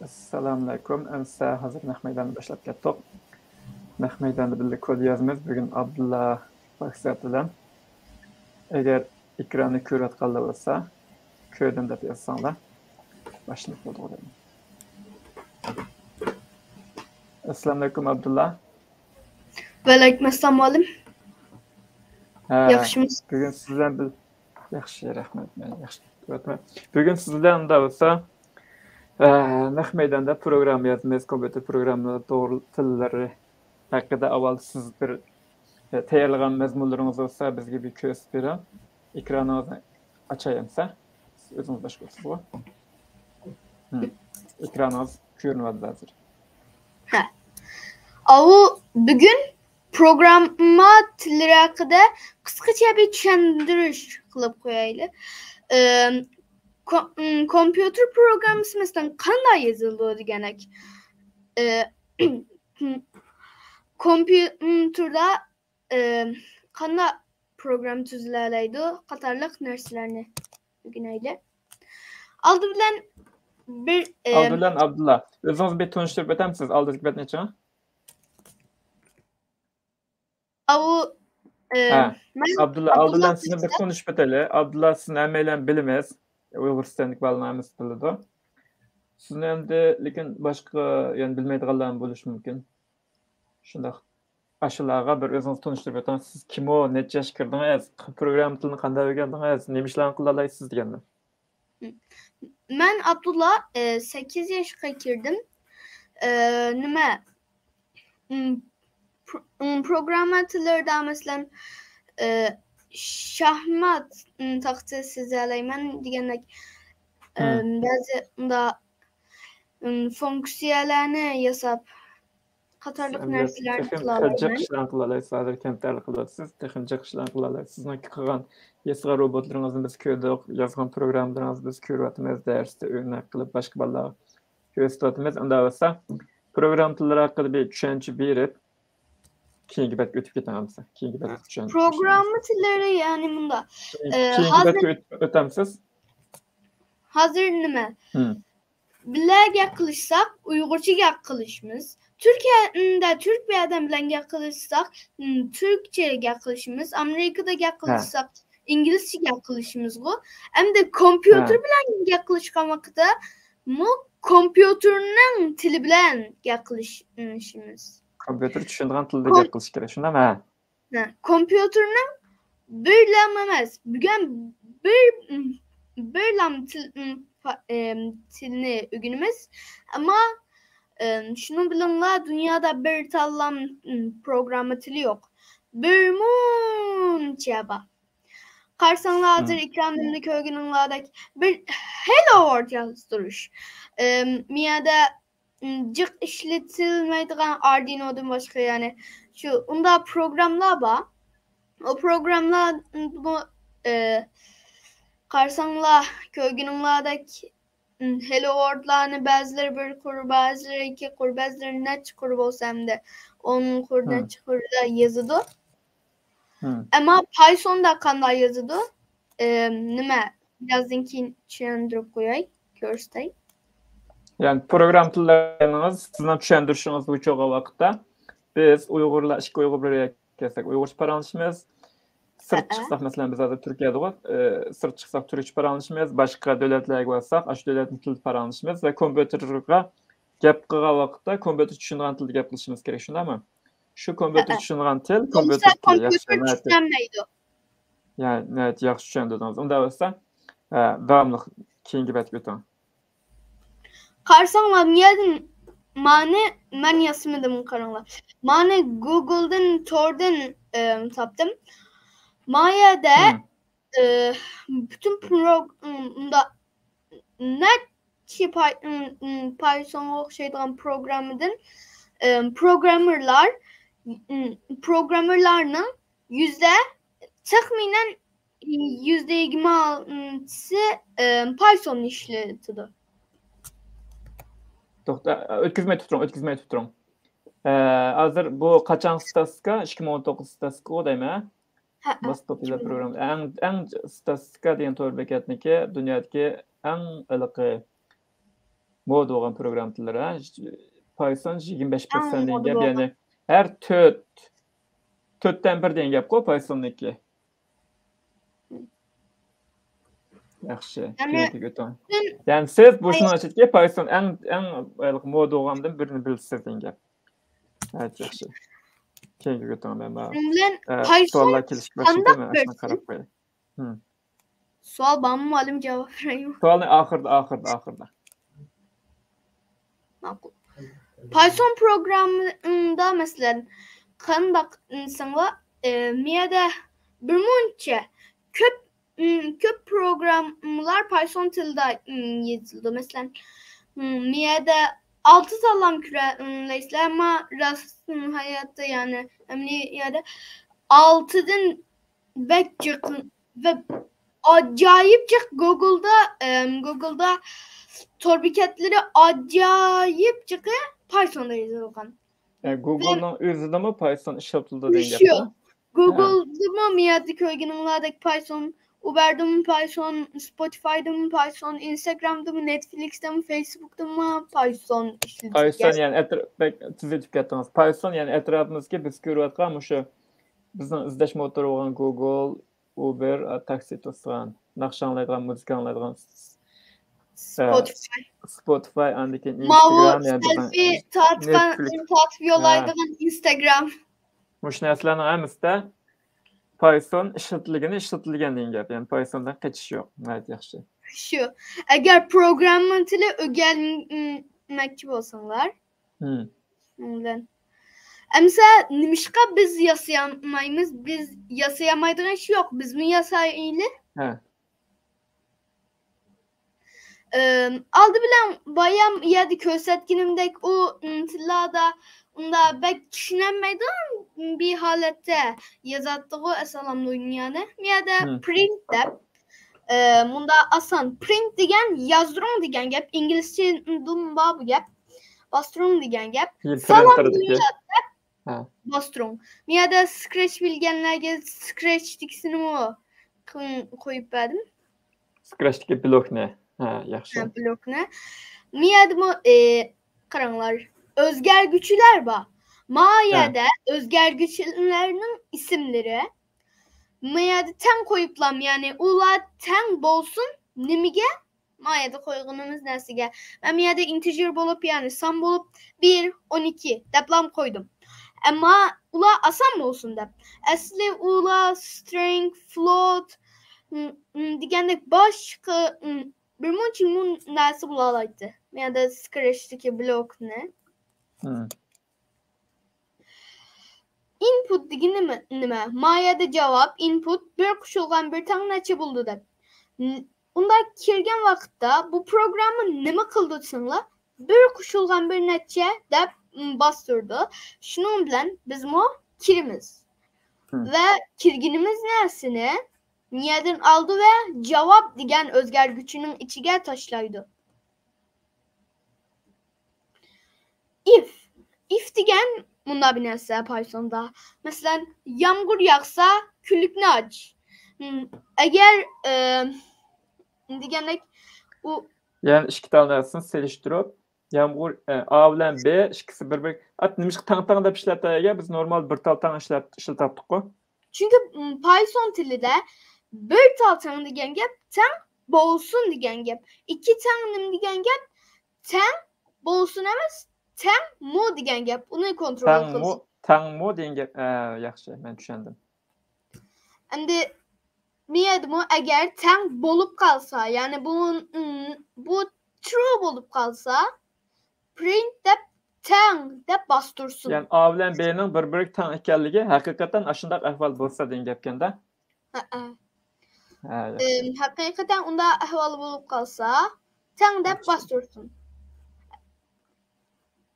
Assalamu alaykum. Amsa hozir naq maydonni boshlab ketdik. Naq maydonda birga kod yozamiz. Bugun Abdulla maksatidan. Agar ekronni ko'rayotganlar bo'lsa, ko'rdim deb yozsanglar, boshlanib bo'ladi. Assalomu alaykum Abdulla. Va alaykum assalom muallim. Yaxshimiz? Bugun sizlar yaxshi, rahmat. Yaxshi. Bugun sizlar unda bo'lsa, naq maydonda program yozamiz, kompyuter programmalar to'g'ri tillari haqida avval siz bir tayyorlagan mazmunlaringiz bo'lsa, bizga bir ko'rsatib bering. Ekraningizni ochayimsa, o'zingiz boshqasiz bu. Ekraningiz ko'rinyapti hozir. Ha. Bugün programma tilleri haqida qisqacha bir tushuntirish qilib qo'yaylik. Kompyuter programmasidan qanday yoziladi deganak. Kompyuterda qanday program tuzilaydi, qatorliq narsalarni o'rganaylik. Oldi bilan Abdulla, o'zingiz bir tanishtirib o'tamsiz? Oldingi bet necha? Abdulla sizni bir tanishib o'taylik. Abdulla sizni hammaylar bilamiz. Uyg'uristonlik bolalarimiz biladi. Sizni endi lekin boshqa yani bilmaydiganlar bo'lishi mumkin. Shunday ashularga bir o'zingizni tanishtirib o'tasiz. Siz kim o, necha yoshga kirdingiz, program tilini qanday o'rgandingiz, nima ishlarni qila olasiz deganlar. Men Abdulla 8 yoshga kirdim. Nima programma tillarida masalan şahmat taxtı sizalayman degandek ba'zi unda funksiyalarni yasab qatorliq narsalarni qila olaman. Kamtarlik qilasiz, texnik ishlarni qila olasiz. Sizni qilgan yasg'a robotlaringizni biz ko'rdik, yozgan programmalaringizni biz ko'ryapmiz, darsda o'rnak qilib boshqa bolalarga ko'rsatyapmiz. Unda bo'lsa program tillari haqida bir tushuncha berib keyingi betga o'tib ketamiz. Keyingi betga tushuncha. Programma tilleri yani bunda. Keyingi betga o'tamsiz. Hozir nima? Bilan gap qilishsak, Uyg'urcha gap qilishimiz. Turkiyada turk bir odam bilan gap qilishsak, turkcha gap qilishimiz. Amerikada gap qilishsak, inglizcha gap qilishimiz bu. Endi kompyuter bilan gap qilishgan vaqtda kompyuterning tili bilan gap qilishimiz. Kompyuter tushunadigan tilda gap qilish kerak, shundaymi? Ha, kompyuterning birlam emas, bugun birlam tilini o'rganamiz, ammo shuni bilinglar, dunyoda bir tanlam programma tili yo'q. Birmuncha bor. Qarsanglar hozir ekranimda ko'rganinglardek bir hello world yozdirish. Miyada jiq ishlatilmaydigan Arduino'dan boshqa yani şu unda programlar bor. O programlar bu qarsanglar ko'rganinglardek hello world'larni ba'zileri bir qur, ba'zileri iki qur, ba'zileri necha qur bo'lsa hamda 10 qur, necha qurda yozadi. Ama Python'da qanday yozadi? Nima? Birazdan keyin tushuntirib qo'yay, ko'rsatay. Yani program tillariniz sizdan tushuntirishingiz uchun vaqtda biz Uyg'urlar ikki Uyg'ur birga kelsak Uyg'urcha paranishimiz, sırt chiqsak masalan biz hozir Turkiyada bor, sırt chiqsak turkcha paranishimiz, boshqa davlatlarga borsak, shu davlatning tilida paranishimiz va kompyuterga gap qilgan vaqtda kompyuter tushunadigan tilda gap qilishimiz kerak, shundaymi? Shu kompyuter tushunadigan til kompyuter tushunmaydi. Yani yaxshi tushundingiz. Unda bo'lsa, davomli keyingi betga o'tamiz. Qarsanglar niyadan men yazmadim qaranglar. Mani Google'dan Tor'dan topdim. Maya'da bütün programda Python'a o'xshaydigan programmadan programmerlarning taxminan %26'sı Python ishlatadi. To'xta, o'tkazmay turing. Hozir bu qachon statistika? 2019 statistika deyman. Bas popüler program. Eng statistika degan to'g'ri bekatniki dunyodagi eng iliqi mod olan program tilleri. Python 25% En degan modu gap, olan. yani her 4'ten 1 degan gap go Python'daki. Yaxşı. Yani Götün. ben Yani siz bu şunu açık Python en mod olandan birini bilsiz degan gap. Evet, yaxşı. Keyingi götün ben bana. bilen Suallar Python kelişip başlaydı standart mı? Aşağı versin. qarab qo'yay. Sual bana muallim cevap vereyim. Sualni ahırda. Makul. Python programında mesela kandak insanlar miyade bir munçe köp programlar Python tilde yazıldı. Mesela miyade 6 sağlam küreler ama rastın hayatta yani emniyede 6'dan bekçik ve acayipçe Google'da torbiketleri acayipçe Python'da yazılgan. Yani Google'un özüde mi Python işletildi degan Şu gap? Google'da mı miyadi köygeninglardaki Python, Uber'da mı Python, Spotify'da mı Python, Instagram'da mı, Netflix'te mi, Facebook'ta mı Python işletiyor. Python yani tüzetip gettiniz. Python yani etrafımızda biz görüyotgan şu bizning izlash motori olan Google, Uber, taksi to'sgan, naqsh anglaydigan, muzika anglaydigan Spotify, andiki Instagram, yani selfie tatgan yollaydigan Instagram. Mush narsalarning hammasida Python ishlatilgan degan gap. Yani Pythondan kaçış yo'q. Gayet yaxshi. Şu, eğer programın tili öğrenmekçi bolsaňlar, Emsa nimişka biz yasayamayız, biz yasayamaydıgan şey yok. Biz mi yasayılı? He. Aldı bilen bayam yedi kösetkinimdek o tillada onda bek düşünemeydim bir halette yazattığı esalamlı dünyada. Ya da print de bunda asan print degen yazdırın degen gap İngilizce dumba bu gap bastırın degen gap salam dünyada bastırın. Ya da Scratch bilgenlerge Scratch diksini mi koyup verdim. Scratch'teki blok ne? Ha, yaxşı. Blok ne? Miyad mı karanlar özger güçler ba. Mayada özger güçlerinin isimleri Mayada ten koyuplam yani ula ten bolsun nimige Mayada koygunumuz nesige. Ben miyada integer bolup yani sum bolup 1 12 deplam koydum. Ama ula asan bolsun dep. Asli ula string float digende başka bir munçin nasıl bulalaydı. Ya da Scratch'teki blok ne? Input digini nime? Mayada cevap input bir kuşulgan bir tane neçe buldu da. Unda kirgen vakitte bu programı nime kıldırsınla bir kuşulgan bir neçe de bastırdı. Şunun bilen bizim o kirimiz. Ve kirginimiz nesini? Niyetin aldı ve cevap digen özger güçünün içige taşlaydı. If digen bunda bir nesne Python'da. Mesela yağmur yağsa küllükünü aç. Eğer digenek bu yani iki tane narsalarni selishtirib, yağmur A bilan B ikkisi bir at nimishqa tang deb ishlatadigan biz normal bir tal tang ishlatibdik-ku. Çünkü Python tilida bir tal tang degan gap tang bolsun degan gap. İki tang nim degan gap tang bolsun emas, tang mu degan gap. Uni kontrol qilsin. Tang mu degan gap. Yaxshi, men tushundim. Endi miyadimi eğer tang bolup kalsa yani bu true bolup kalsa print dep tang dep bastırsın. Yani A bilan B'ning bir-biriga tang ekanligi haqiqatan ashundaq ahvol bo'lsa degan gapkanda. Hakikaten onda ahval bulup kalsa tang dep bastırsın.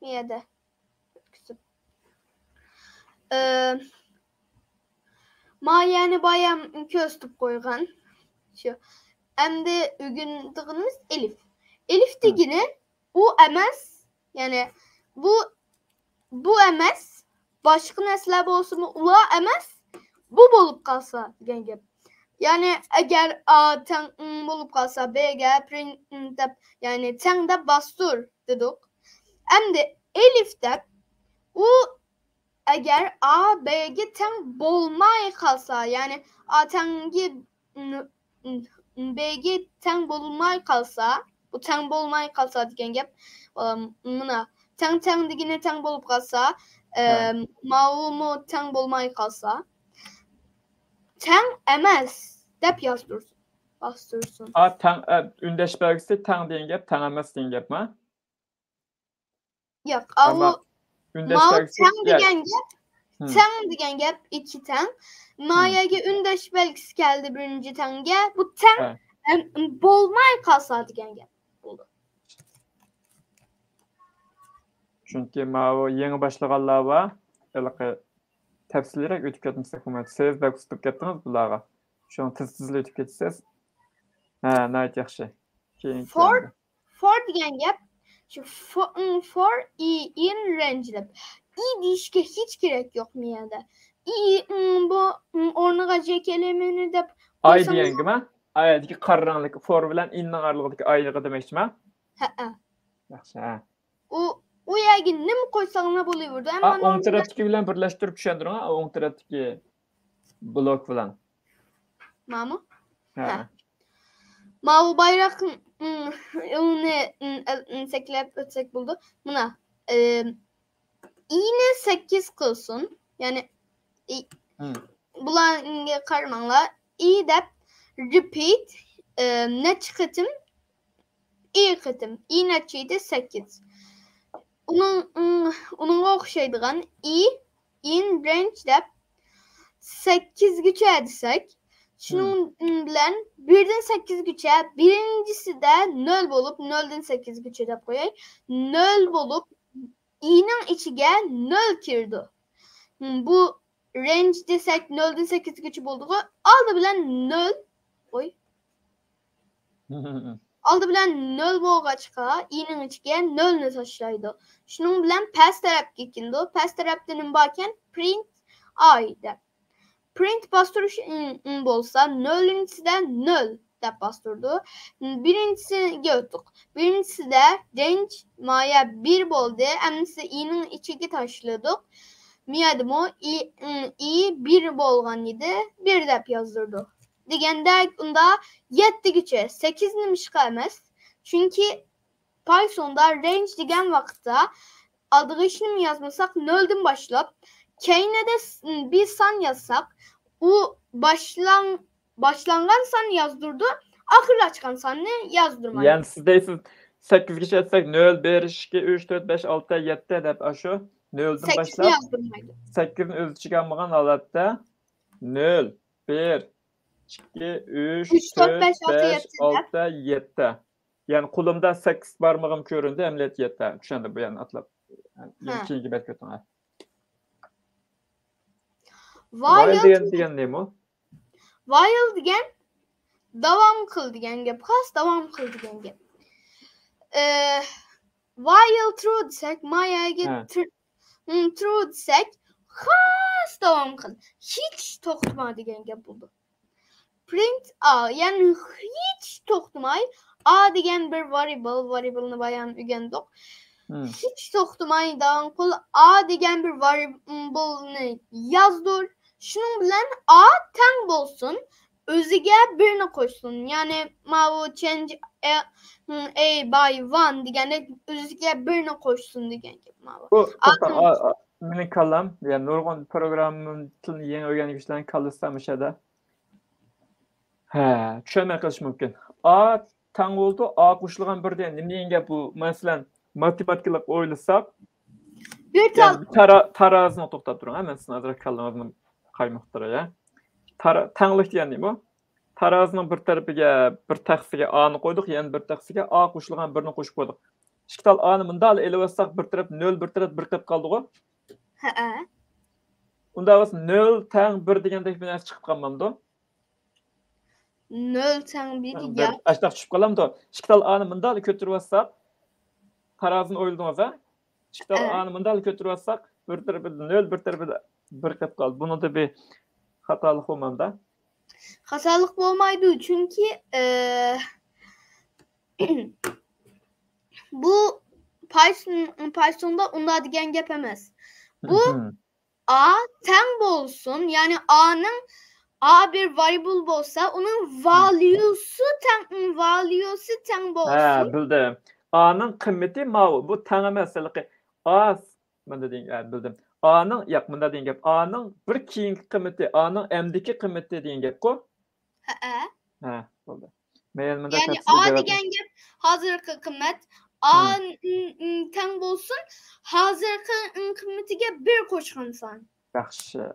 Miyade. Ma yani bayam köstüp koygan. Şu. Hem de bugün dığınımız Elif. Elif digini bu emez yani bu emez başka nesler olsun mu ula emez bu bolup kalsa degan gap. Yani eğer A teng bulup kalsa B'ge print dep yani teng de bastır dedik. Hem de Elif de u eğer A B'ge teng bolmay kalsa yani A tengi B'ge teng bolmay kalsa bu teng bolmay kalsa degan gap mına teng degine teng bolup kalsa ma'lumu teng bolmay kalsa teng emas dep yazdırsın. Bastırsın. A tang ündeş belgisi tang degan gap, tang emas degan gap mı? Yok, Ama avu ündeş mal belgisi teng degan gap, teng degan gap iki teng. Mayaga ündeş belgisi geldi birinci tenge. Bu teng bolmay kalsa degan gap oldu. Çünkü ma'u yeni başlaganlar var. Ilqi tafsilroq o'tib ketmasak bo'lmaydi. Siz da tutib ketdingiz bularga. Shuni tizsizlik o'tib ketsangiz. Ha, nayt yaxshi. Keyin For degan gap şu for in range deb. I deyishga hech gerek yo'q miyada. I bu o'rniga j kelimini deb ay deganga ayadagi qarranglik for bilan inning oralig'idagi aylig'i demakchimi? Ha. Yaxshi, ha. U yerga nima qo'ysang nima bo'laverdi. Ammo o'ng tarafdagi bilan birlashtirib tushuntiring, o'ng tarafdagi blok bilan. Ma'mi? Ha. Mavi bayrak uni seklep ötsek buldu. Buna iğne 8 kılsın. Yani bulan karmanla i dep repeat ne çıkıtım i kıtım. I neçiydi 8. Onun okşaydıgan i in range dep 8 güç edisek şunun bilen 1'den 8 güçe birincisi de 0 bolup 0'dan 8 güçe dep koyay. 0 bolup i'nin içige 0 kirdi. Bu range desek 0'dan 8 güçü bulduğu aldı bilen 0 oy. Aldı bilen 0 bolgaçka i'nin içige 0'ni taşlaydı. Şunun bilen past taraf gekindi. Past tarafdan bakken print i dep. Print bastırış bolsa 0'dan 0 dep bastırdı. Birincisi gördük. Birincisi de range maya 1 boldu. Emnisi i'nin içige taşladık. Miyadımı i 1 bolgan idi. 1 dep yazdırdı. Degende bunda 7 güçe 8 nimiş kalmaz. Çünkü Python'da range degen vakitte adı işini yazmasak 0'dan başlap keyine de bir san yazsak o başlangan san yazdırdı. Ahırla çıkan sanını yazdırmaydı. Yani siz deysiz 8 kişi etsek 0, 1, 2, 3, 4, 5, 6, 7 dep aşu 0'dan başlap 8'in özü çıkanmagan halatda 0, 1, 2, 3, 4, 5, 6, 7. Yani kulumda 8 barmağım köründü, emlet 7. Düşendi bu yani atlap. Yani keyingi bet kötün. While degen neymi o? While degen davam kıl degen gap. Kas davam kıl degen gap. While true desek, mayaga true desek, kas davam kıl. Hiç toxtma degen gap buldu. Print a yani hiç toxtmay a degen bir variable'ını bayan ügendik. Hiç toxtmay davam kıl a degen bir variable'ını yazdır. Şunun bilen a teng bolsun. Özüge birine koysun. Yani mavu change a by 1 degende özüge birine koysun degen mavu. Bu meni kallam yani nurgun programın tilini yeni öğrengiçlerin kalırsamışada. Ha, düşenme kılış mümkün. A teng oldu, a kuşluğun birden nimeyinge bu mesela matematiklik oylasak bir yani tarazını toxtab durun. Hemen sınavda kallamazını kaymaktıra ya. Tenglik diyen neymi o? Tarazının bir tarafıga bir taxsiga a'ni qo'ydik, yani bir taxsiga a qo'shilgan birni qo'shib qo'ydik. Ishqital a'ni mundal elevasaq bir taraf 0, bir taraf 1 qilib qoldi-ku. Ha. Unda biz 0 teng 1 degandek bir narsa chiqib qolmamdi. 0 teng 1 ya. Ashtaq tushib qolamdi. Ishqital a'ni mundal ko'tirib tarazini o'yildingiz-a? Ishqital a'ni mundal ko'tirib bir tarafida 0, bir tarafida 1 qilib qoldi. Buni da bir xatolik bo'lmanda. Hasallık olmaydı çünkü bu Python'da onda digen yapamaz. Bu A ten bolsun yani A bir variable bolsa onun value'su ten bolsun. Bildim. A'nın kıymeti mavi. Bu tane mesela A bunda deyin bildim. A'nın bunda deyin gap. A'nın bir keyinki kıymeti, A'nın M'deki kıymeti deyin gap ko. Oldu. Yani A digen gap hazırkı kıymet. A ten bolsun hazırkı kıymetiga bir koşkansan. Yaxşı.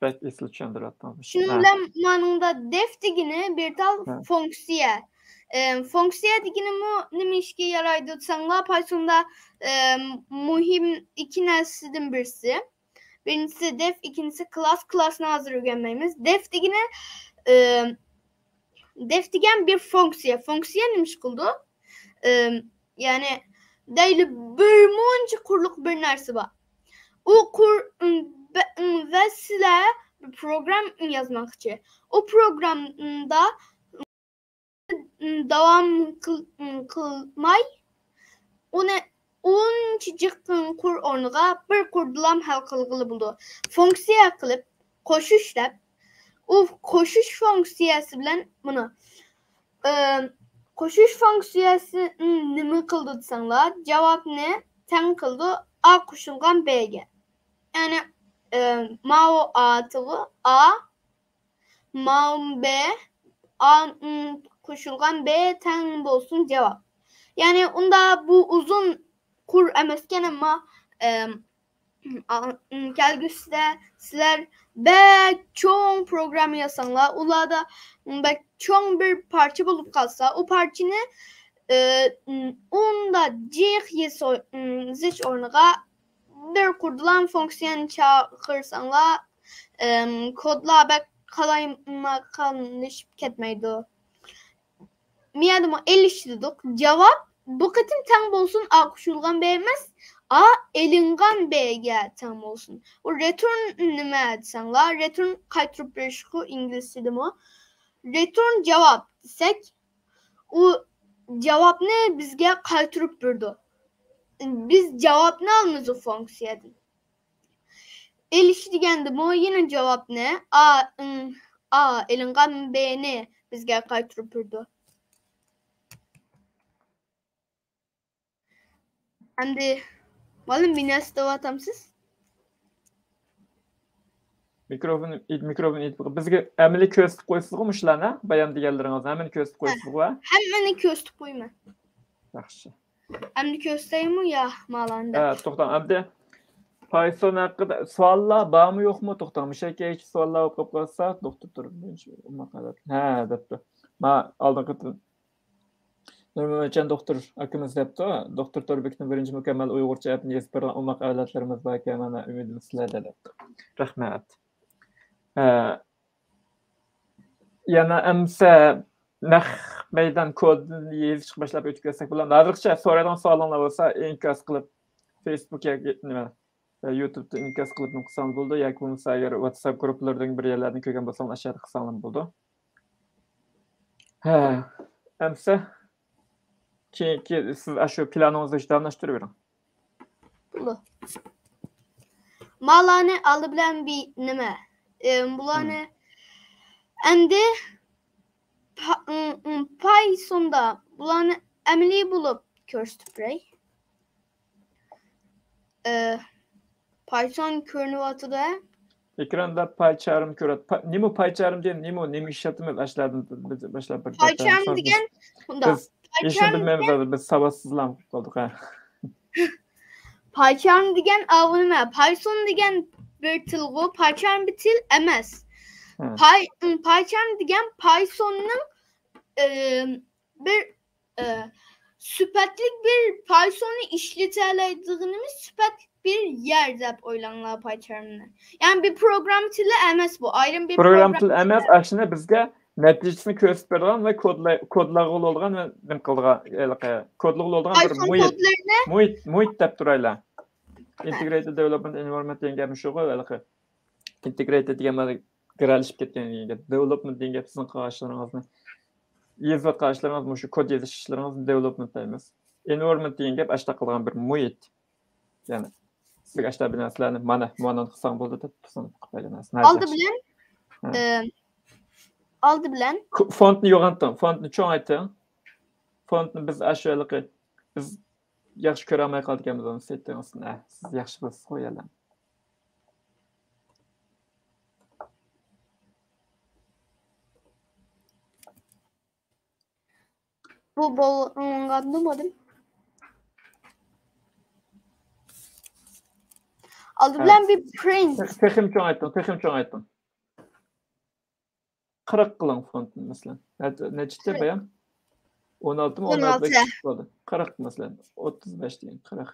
Bək esli düşündürətdim. Şunun manında def digini bir tal fonksiya. Fonksiya digini nima ishga yaraydi desanglar Python'da muhim iki narsadan birisi. Birincisi def, ikincisi class. Class'ını hazır öğrenmemiz. Def digini def digen bir fonksiya. Fonksiya nima ish qildi? Yani deyli bir muncha kurluq bir narsa bor. O ve sizler bir program yazmakçı. O programda devam kılmay onu 10 kur ornuğa bir kurdulam hal kılgılı buldu. Fonksiya kılıp koşuşlap o koşuş fonksiyası bilen bunu koşuş fonksiyası nima kıldı desanlar cevap ne? Ten kıldı A koşulgan B'ge. Yani Mao atığı A Mao B A koşulgan B ten bolsun cevap. Yani onda bu uzun kur emesken ama kelgüsde sizler çoğun program yazsanlar ulada çoğun bir parça bulup kalsa o parçını onda ziç ornuğa bir kurdulan fonksiyon çağırsanlar kodla kalaymakanlaşıp ketmeydi. Miyadıma 50 dedik. Cevap bu katım tam bolsun A koşulgan B emez. A elingan B'ge tam olsun. O return nime etsenler. Return kaytırıp bir şu İngilizce mi? Return cevap desek o cevap ne bizge kaytırıp durdu. Biz cevap ne almamız o fonksiyadan? Eliş digendi mi yine cevap ne? A elingan B ne bizge kaytırıp durdu. Hem de malum bir nasıl davatamsız? Mikrofon bizge emeli köstük koysuğumuş lan ha? Bayan digerleriniz emeli köstük koysuğu ha? Hemmeni köstük koyma. Yaxşı. Emeli kösteyim ya malanda? Toxtam, hem Python hakkında suallar var mı yok mu? Toxtam, bir şey ki hiç suallar okup kalsa doktor durun. Depti. Ma aldan kıtın. Nurmümeçen doktor akımız depti. Doktor Torbek'in birinci mükemmel Uygurca yapını yazıp o makalatlarımız var ki bana ümidimiz sizlerle depti. Rahmet. Yana emse naq meydan kodunu yazışıp başlap ötüklesek bulan. Nazırkça sonradan sualanlar olsa inkaz kılıp Facebook'a nima YouTube'da inkaz kılıp nuqsan buldu. Yoki bo'lmasa agar WhatsApp gruplardan bir yerlarni ko'rgan bo'lsam aşağıda qilsam bo'ldi. Emsa ki siz aşu planınızı işte anlaştırıverin. Bulu. Malane alı bilen bir nime. Bulane endi Python'da bulane emeli bulup körstüprey. Python körnüvatıda Ekranda payçarım körat. Nimo payçarım diyen nimo işletme başladım. Payçarım diyen bunda. Biz işini bilmemiz lazım. Biz sabahsızlam olduk ha. Pycharm diyen avunma. Python diyen bir tilgu. Pycharm bir til emas. Pycharm diyen Python'un bir süpetlik bir Python'u işletildiğimiz süpetlik bir yer dep oylanlar Pycharm'da. Yani bir program tili emas bu. Ayrı bir program tili emas. Aslında bizge neticesini gösteren ve kodlağı olgan ve nim kılgan kodlağı olgan bir muhit dep turayla. Integrated Development Environment degan bir şey var. Integrated degan giralışıp ketkenligiga. Development degan gap sizning qarashlaringizni yazıp qarashlaringiz shu kod yozish ishlaringizni development deymiz. Environment degan gap ashta qilgan bir muhit. Ya'ni sizga ashta bir narsalarni mana qilsang bo'ldi deb tushunib qo'yganasiz. Aldı bilen Fontni yo'g'antdim. Fontni cho'ngaytdim. Fontni biz ashyo'liqi biz yaxshi ko'ra olmay qolganmiz uni settingizni. Siz yaxshi bilasiz qo'yinglar. bu bolgandım. Aldı bilen bir print. Texim cho'ngaytdim. 40 qiling fontni masalan. Nechta bayan? 16 mi 16 bo'ldi. 40 masalan. 35 degan 40.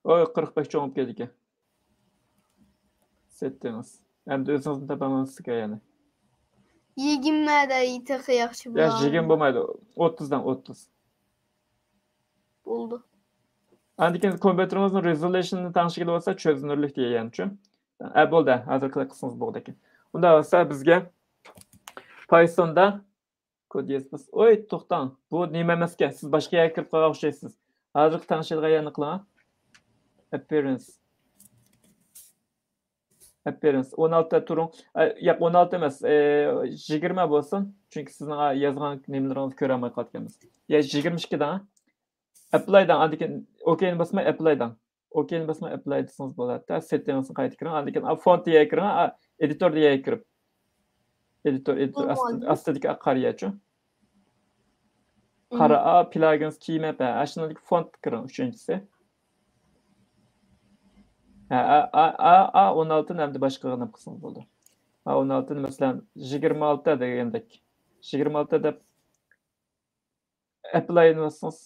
Oy 45 cho'ngib keldi ekan. Setdingiz. Endi o'zingizni topamansiz yani. 20 da itiqi yaxshi bo'ladi. Ya 20 bo'lmaydi. 30 dan 30. Bo'ldi. Andikin kompyuterimizning resolutionini tanishga bo'lsa cho'zinurlik degan-chi. Bo'ldi. Hozir qilsangiz bo'ldi ekan. Unda bo'lsa bizga Python'da kod yazamiz. Oy, to'xtang. Bu nima emasga? Siz boshqa yerga kirib qolgan o'xshaysiz. Hozir tanishilganini qiling. Appearance 16 ta turing. Yo'q, 16 emas. 20 bo'lsin. Chunki sizning yozgan nemalaringizni ko'ra olmay qolganmiz. Ya 22 dan apply dan andikin OK'ni bosmay apply dan. OK'ni bosmay apply desangiz bo'ladi. Settingizni qayta kiring. Andikin font deya kiring, editor deya kirib. Editor astadagi qariyachi. Qara plugins keymap. Ashunday font kiring uchinchisi. 16 hamda boshqa qilib qilsangiz bo'ldi. 16 masalan 26 degandek. 26 deb apply desangiz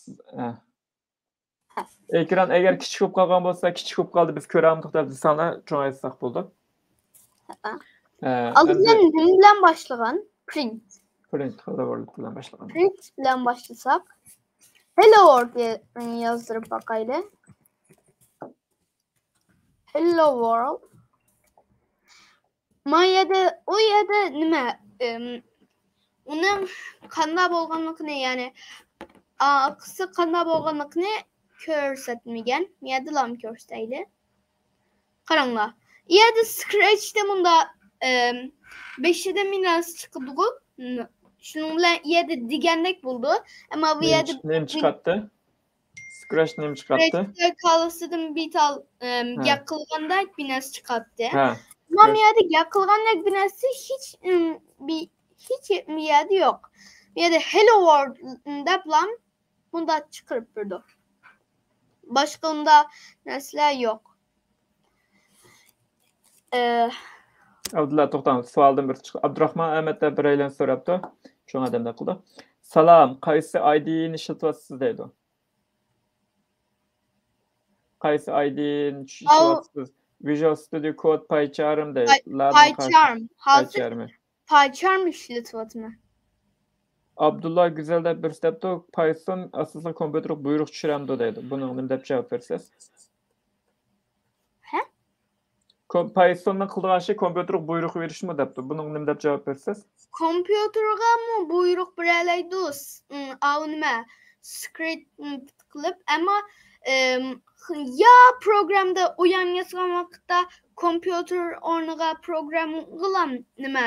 ekran agar kichik bo'lib qolgan bo'lsa, kichik bo'lib qoldi, biz ko'ramiz deb desanlar cho'ngaytsak bo'ldi. Aldıdan bilen başlayan print. Print bilen başlayan. Print bilen başlasak. Hello world diye yazdırıp bakayla. Hello world. O ya da nime? Onun kanda bolganlık ne yani? Kısa kanda bolganlık ne? Körsetmegen. Yedilam körsteyli. Karanla. Ya da Scratch'te bunda 5'de minas çıkıldı. Şununla yedi digendek buldu. Ama bu yedi nem çıkarttı. Scratch nem çıkarttı. Scratch'te kalırsıdım bir tal yakılganda minas çıkarttı. Ama yedi yakılganda minası hiç yedi yok. Yedi Hello World'da plan bunda çıkarıp durdu. Başka onda nesler yok. Abdullah to'xtang, savoldan bir chiqdi. Abdurahmon Ahmaddan bir aylan so'rabdi. Cho'ng odamlar qildi. Salom, qaysi IDE'ni ishlatyapsiz deydi. Qaysi IDE'ni ishlatyapsiz? Visual Studio Code, PyCharm deydi. PyCharm ishlatyapman. Abdullah güzel deb bir stepdi. Python asosan kompyuterga buyruq tushiramdi deydi. Buni nima deb javob berasiz? Python'da qilgan şey kompüterga buyruq berishmi debdi. Buning nima deb javob berasiz? Kompüterga mı buyruq beralaydız? Nima? Script qilib, ama ya programda uyan yazgan vaqtda kompüter o'rniga program qilam nima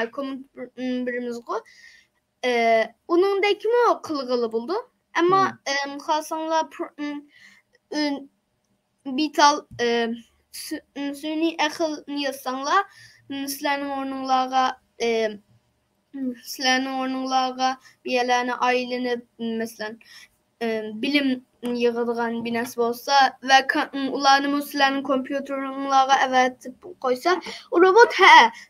birimizga uningdek mi qilg'ili bo'ldi? Ama xasanlar bital suni akıl yazsanlar sizlerning o'rninglarga bir yerlarni aylanib mesela bilim yig'adigan bir narsa bo'lsa va ularni sizlarning kompyuteringlarga avatib qo'ysa, u robot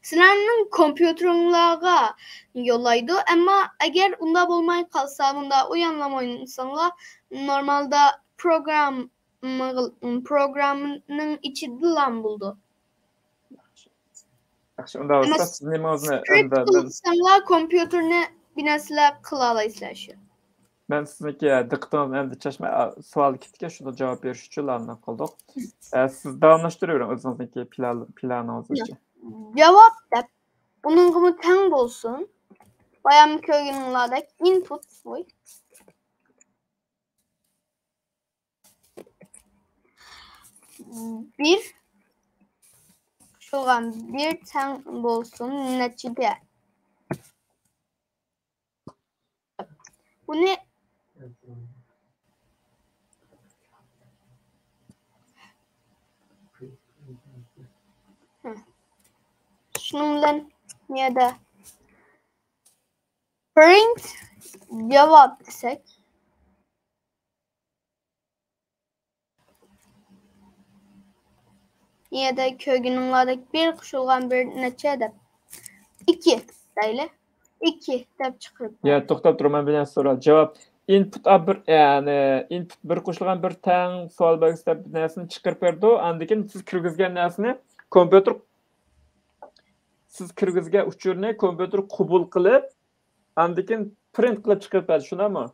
sizlarning kompyuteringlarga yo'llaydi. Ama agar unda bo'lmay qolsa, bunda uyanlamay insonlar normalda programning ichidan bo'ldi. Yaxshi, unda bo'lsa siz nima o'zini insonlar kompyuterni bir narsalar qila olasizlar shu. Ben sizniki diqqatingizni endi chashma savol ketgan, shunda javob berish uchun ularni qildik. Siz davomlashtiravering o'zingizniki planingiz bo'yicha. Javob deb Bunun kumu ten bolsun. Bayam köygününladak input boy. Bir şoğan bir ten bolsun neçide. Bu ne? Şunun bilen ya da print cevap desek. Ya da köygününladak bir kuşulgan bir neçe de. 2 deyli. 2 dep çıkırıp. Ya to'xtab tur, men bilan so'ra. Javob input bir ya'ni input bir qo'shilgan bir tang savol belgisi bir narsani chiqarib berdi. Andan siz kirgizgan narsani kompyuter siz kirgizgan uchurni kompyuter qabul qilib, andan print qilib chiqarib berdi, shunami?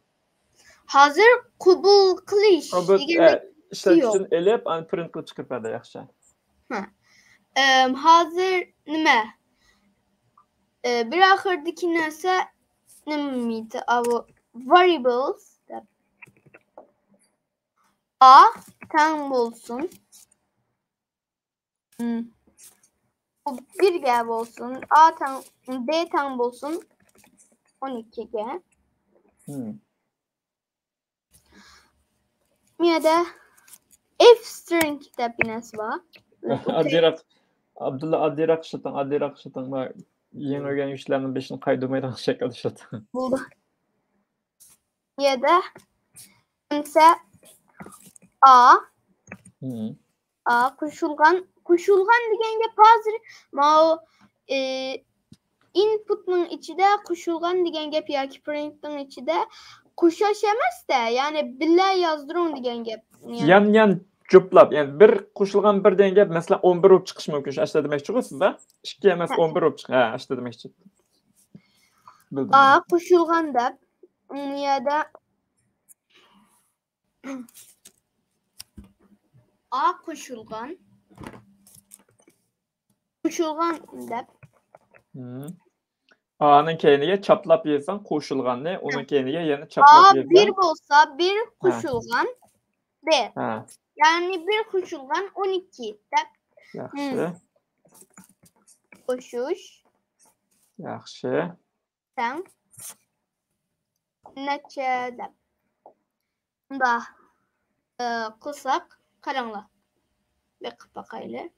Hazır kubul kılış. Kompyuter ishlash uchun elib, print qilib chiqarib berdi, yaxshi. Hazır nima? Bir ahırdaki neyse nimiydi? Avu variables A tang bolsun. Bu 1G bolsun. A tang B tang bolsun. 12G. Ya da F string dep binesi var. Adirak Abdullah Adirak şatan var. Yeni öğren işlerinin beşini kaydırmaydan şekilde şatan. Buldu. Ya da mesela A koşulgan degen gep hazır ma input'un içinde koşulgan degen gep yoki print'in içinde kuşaş emas da yani bile yazdırın degen gep. Yan juplab, yani bir qo'shilgan bir degan gap masalan 11 bo'lib chiqishi mumkin. Shu ashta demoqchi-ku sizda? 2 emas 11 bo'lib chiq. Ha, ashta demoqchi. A qo'shilgan deb ya da A qo'shilgan deb A'nın keyniga chaplab yezsan qo'shilganni, onun keyniga yana chaplab yezsan. A bir bolsa bir qo'shilgan B. Ha. Yani bir koşulgan 12 dep. Yaxshi. Koşuş. Yaxshi. Sen neçe dep. Bunda kılsak karangla. Bakıp bakaylı.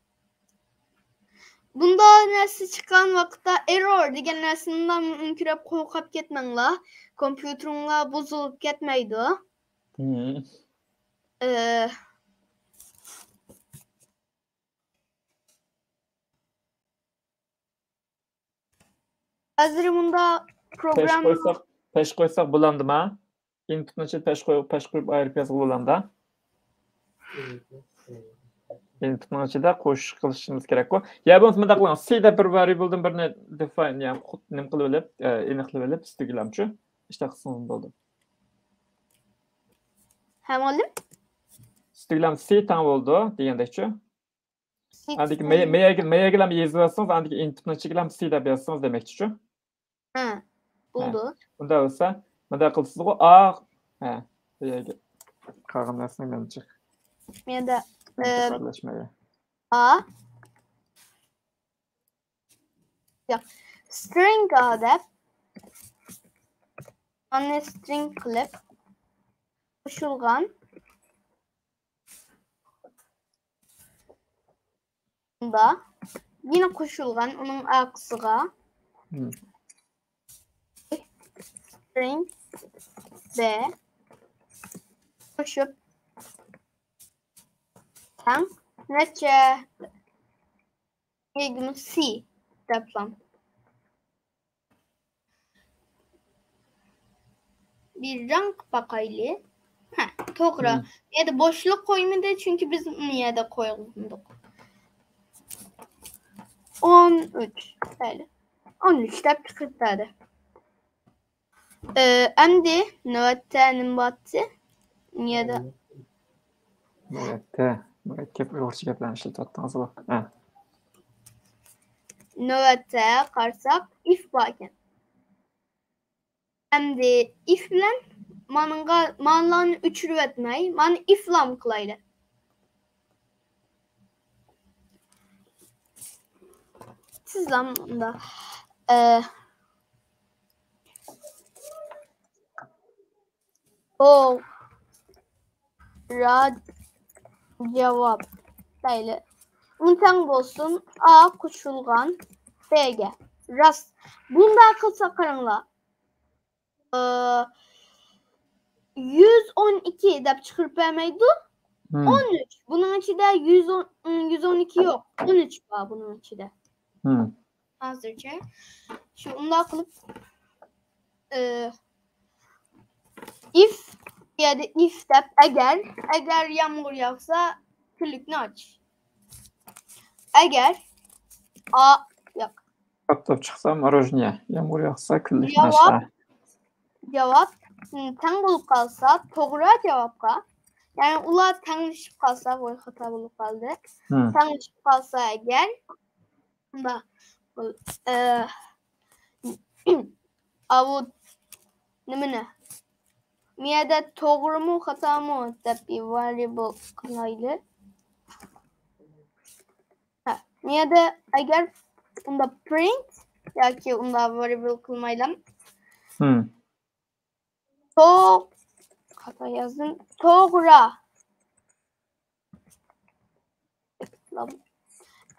Bunda nersi çıkan vakitte error degen nersinden münkürep koyup ketmenla. Kompüterunla bozulup ketmeydi. Hazır bunda program peş koysak bulandımı? Input'un için peş koyup ayırıp yazılı bulanda. Input'un içinde qo'shish qilishimiz kerak ku. Ya bo'lmasa bunday qiling. C'da bir variable'dan birini define, yani nim qilib olib, aniqlab olib, istigilamchi. İşte qismim bo'ldi. Hem olim? Istigilam C tang bo'ldi degandekchi. Andiki mayagilam yezib olsangiz, andiki input'ni ichiga C deb yozsangiz demakchi-ku. Ha, bo'ldi. Bunda bo'lsa, bunday qilsiz-ku A, ha, mayaga qolgan narsani menimcha. Menda A ya string A deb anne string qilib qo'shilgan bunda yine qo'shilgan uning aksiga string B qo'shib sen neçe yegimiz C deplam. Bir rank bakaylı. Ha, doğru. Ya da boşluk koymadı çünkü biz niye de koyduk. 13 böyle. 13 dep çıkarttı. Endi növettenin battı. Niye de Növette. Murakkab uyg'urcha gaplarni ishlatyapmiz bu. növbətə qarsak if varkən. Əmdi if bilən manlarını üçürüb etmək, man iflam qılaydı. Siz zamanda o rad cevap böyle. Unutan olsun A koşulgan BG rast. Bunda akıl sakarınla 112 dep çıkırıp vermeydi. 13. Bunun içinde 112 yok. 13 var bunun içinde. Hazırca. Şu onu da kılıp if ya da if dep eğer yağmur yağsa külükünü aç. Eğer A yok. Kaptap çıksa marojniye. Yağmur yağsa küllükünü aşağı. Cevap tang bulup kalsa doğru cevapka. Yani ular tanışıp kalsa bu hata bulup kaldı. Tanışıp kalsa eğer da avu ne? Miyada doğru mu hata mı da bir variable kılaylı. Miyada eğer bunda print ya ki bunda variable kılmayla hata yazdım. Doğru.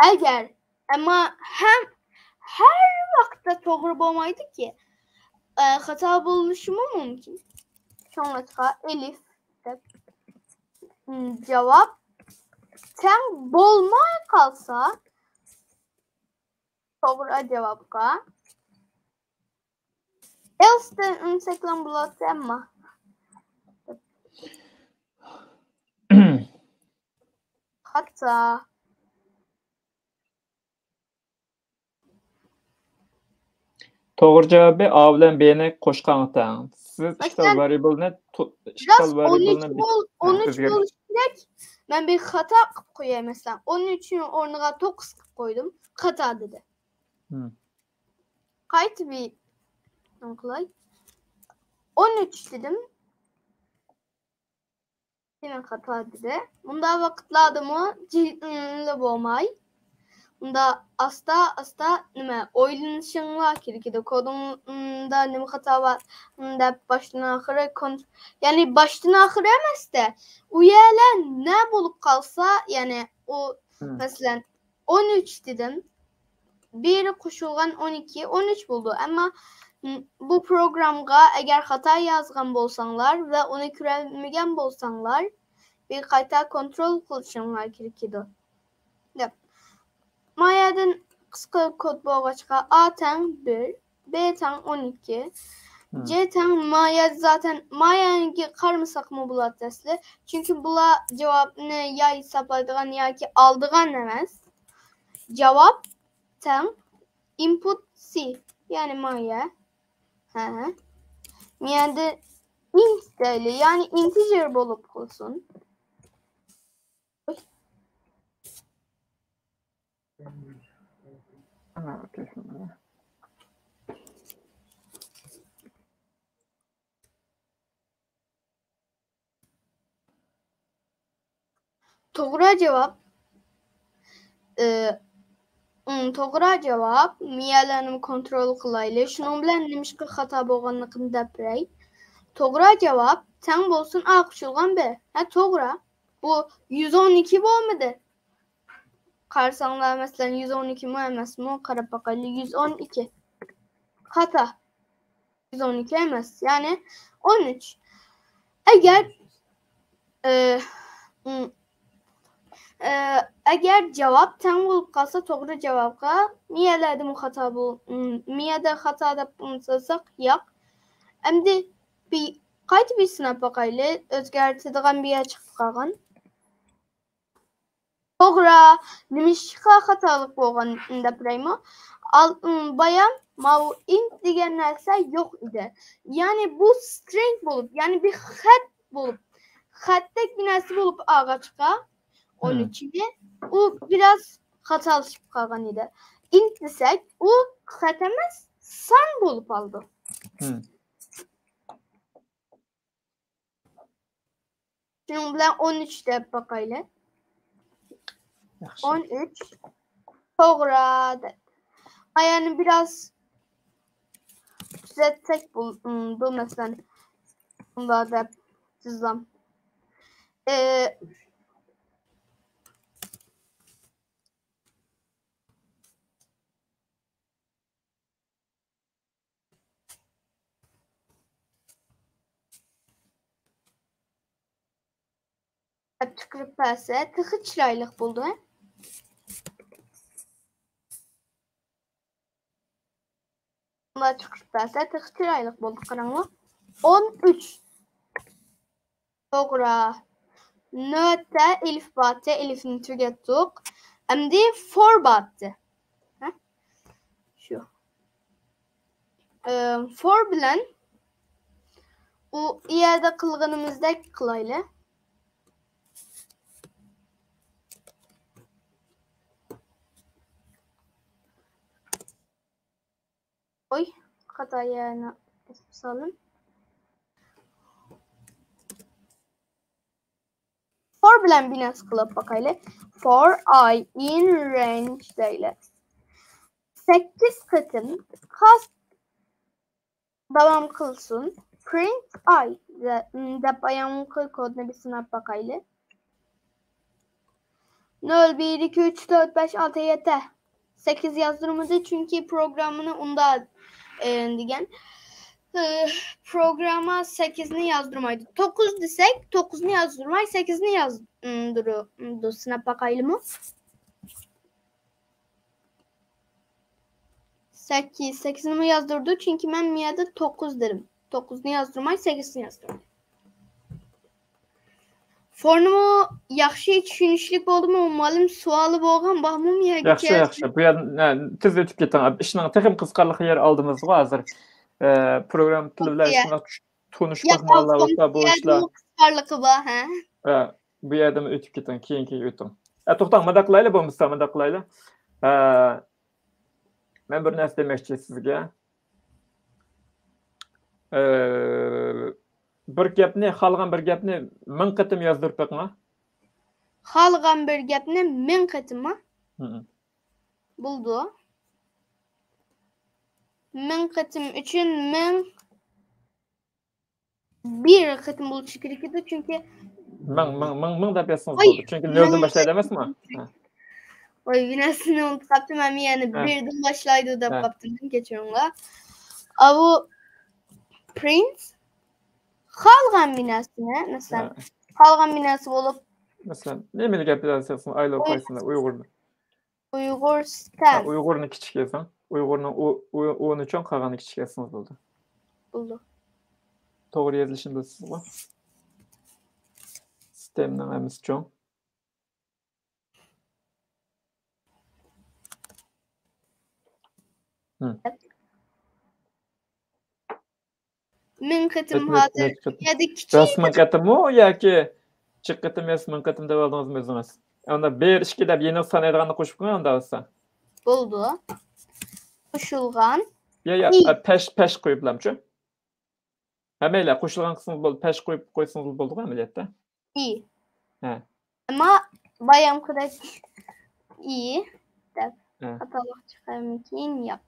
Eğer ama hem her vakte doğru olmaydı ki hata buluşumu mümkün. Sonra elif cevap sen bolmaya kalsa doğru cevapka else de ünseklen bulat ama hatta Doğru cevabı A bilen B'ne koşkanlıktan. Siz işgal variable'ne işgal variable'ne 13 buluşacak. Ben bir hata koyayım mesela. 13'ün ornuna 9 koydum. Hata dedi. Kayıt bir kolay. 13 dedim. Yine hata dedi. Bunda vakitlerde mı ciltli olmay. Bunda asta nime oylanışınla kirkide kodumda nime hata var. Bunda baştan ahire yani baştan ahire emez de uyarlar ne bulup kalsa yani o mesela 13 dedim. Bir koşulgan 13 buldu ama bu programga eğer hata yazgan bolsanlar ve onu körelmegen bolsanlar bir kayta kontrol kılışınlar kirkide. Yap. Maya'dan kısa kod boğaçka A tan 1, B tan 12, C tan Maya zaten Maya'nın karmasak mı bulat desli. Çünkü bula cevap ne ya hesapladığan ya ki aldığan demez. Cevap tan input C yani Maya. Miyada int değil yani integer bulup olsun. Doğru cevap miyalarını kontrol kılaylı. Şunun bilen nemişki hata boğanlıqını depirey. Doğru cevap sen bolsun A kuşulgan B. Doğru. Bu 112 bu olmadı. Karsanlar mesela 112 mi emez mi? Karapakalı 112. Hata. 112 emez. Yani 13. Eğer cevap tam bulup kalsa doğru cevapka miyelerde mu hata bu miyede hata da bulunsasak yok. Şimdi bir kayıt bir sınav bakaylı özgertidiğen bir yer çıkıp kalgan. Doğru nimişka hatalık boğan da primo bayan mavu int diyen nerse yok idi. Yani bu string bulup yani bir hat bulup hatta binası bulup ağaçka 13'de o biraz hatalı çıkıp kalgan idi. int desek, o xat emas, san bolup aldı. Şunun bilen 13 dep bakaylı. 13 toğra dep. Yani biraz düzeltsek bu mesela bunda dep çizsem. Çıkırıp verse tıkı çıraylık buldu. Bunlar çıkırıp verse tıkı çıraylık buldu karanlık. 13 toğra. Nöte elif battı. Elifini tügettik. Hem de for battı. Şu. For bilen o yerde kılgınımızda kılaylı. Oy. Hata yerine salın. For bilen binas kılıp bakaylı. For I in range deyle. 8 katın kas devam kılsın. Print I de bayan koduna bir sınav bakaylı. 0, 1, 2, 3, 4, 5, 6, 7. 8 yazdırmadı çünkü programını onda diyen. Programa 8'ini yazdırmaydı. 9 desek 9'unu yazdırmay 8'ini yazdırdı. Sınav bakaylı mı? 8'ini mi yazdırdı? Çünkü ben miyada 9 derim. 9'unu yazdırmay 8'ini yazdırmay. Fornumu yaxşı düşünüşlük oldu mu? Malum sualı bolğan baxmam yerə Yaxşı, yaxşı. Bu yerden tez ötüp ketin. İşinin texim kısqarlıq yer aldığımız hazır. Program tili bilen şuna tunuşmaq mallar olsa bu işler. Kısqarlığı var, hə? Bu yerden ötüp ketin, keyin ötüm. Toxtaq, madaqlayla bolmasa madaqlayla. Men bir näse demekçi sizge. Bir gapni, xalgan bir gapni 1000 qatım yazdırıp bakma. Xalgan bir gapni 1000 qatımı? Buldu. 1000 qatım üçün 1000 bir qatım buluş gerekirdi çünkü 1000 da yapasınız oldu. Çünkü 0'dan başlaydı emas mı? Oy binasını unuttum kaptım hem yani birden başlaydı da kaptırdım geçiyorlar. Avu print xalgan binasını mesela xalgan binası olup mesela ne bileyim yapıyorsun aylar koysunlar Uygur'da. Uygurstan. Uygur'unu kiçik yazsan. Uygur'un o'nu üçün qağanı kiçik yazsınız oldu. Buldu. Doğru yazılışını da siz var. Sistemden emiz üçün. Min qatım hazır. Ya da kiçik. Rasmın qatımı o ya ki çık qatım yasmın qatım da aldınız mı özünüz? Onda 1, 2 de yeni sanaydıqanı qoşup qoyan onda olsa. Buldu. Qoşulğan. Ya peş qoyublamçı. Həməylə qoşulğan qısmınız boldu, peş qoyub qoysunuz boldu əməliyyatda. İyi. Hə. Ama bayam kadar iyi. Hatalık çıkarmışım yok.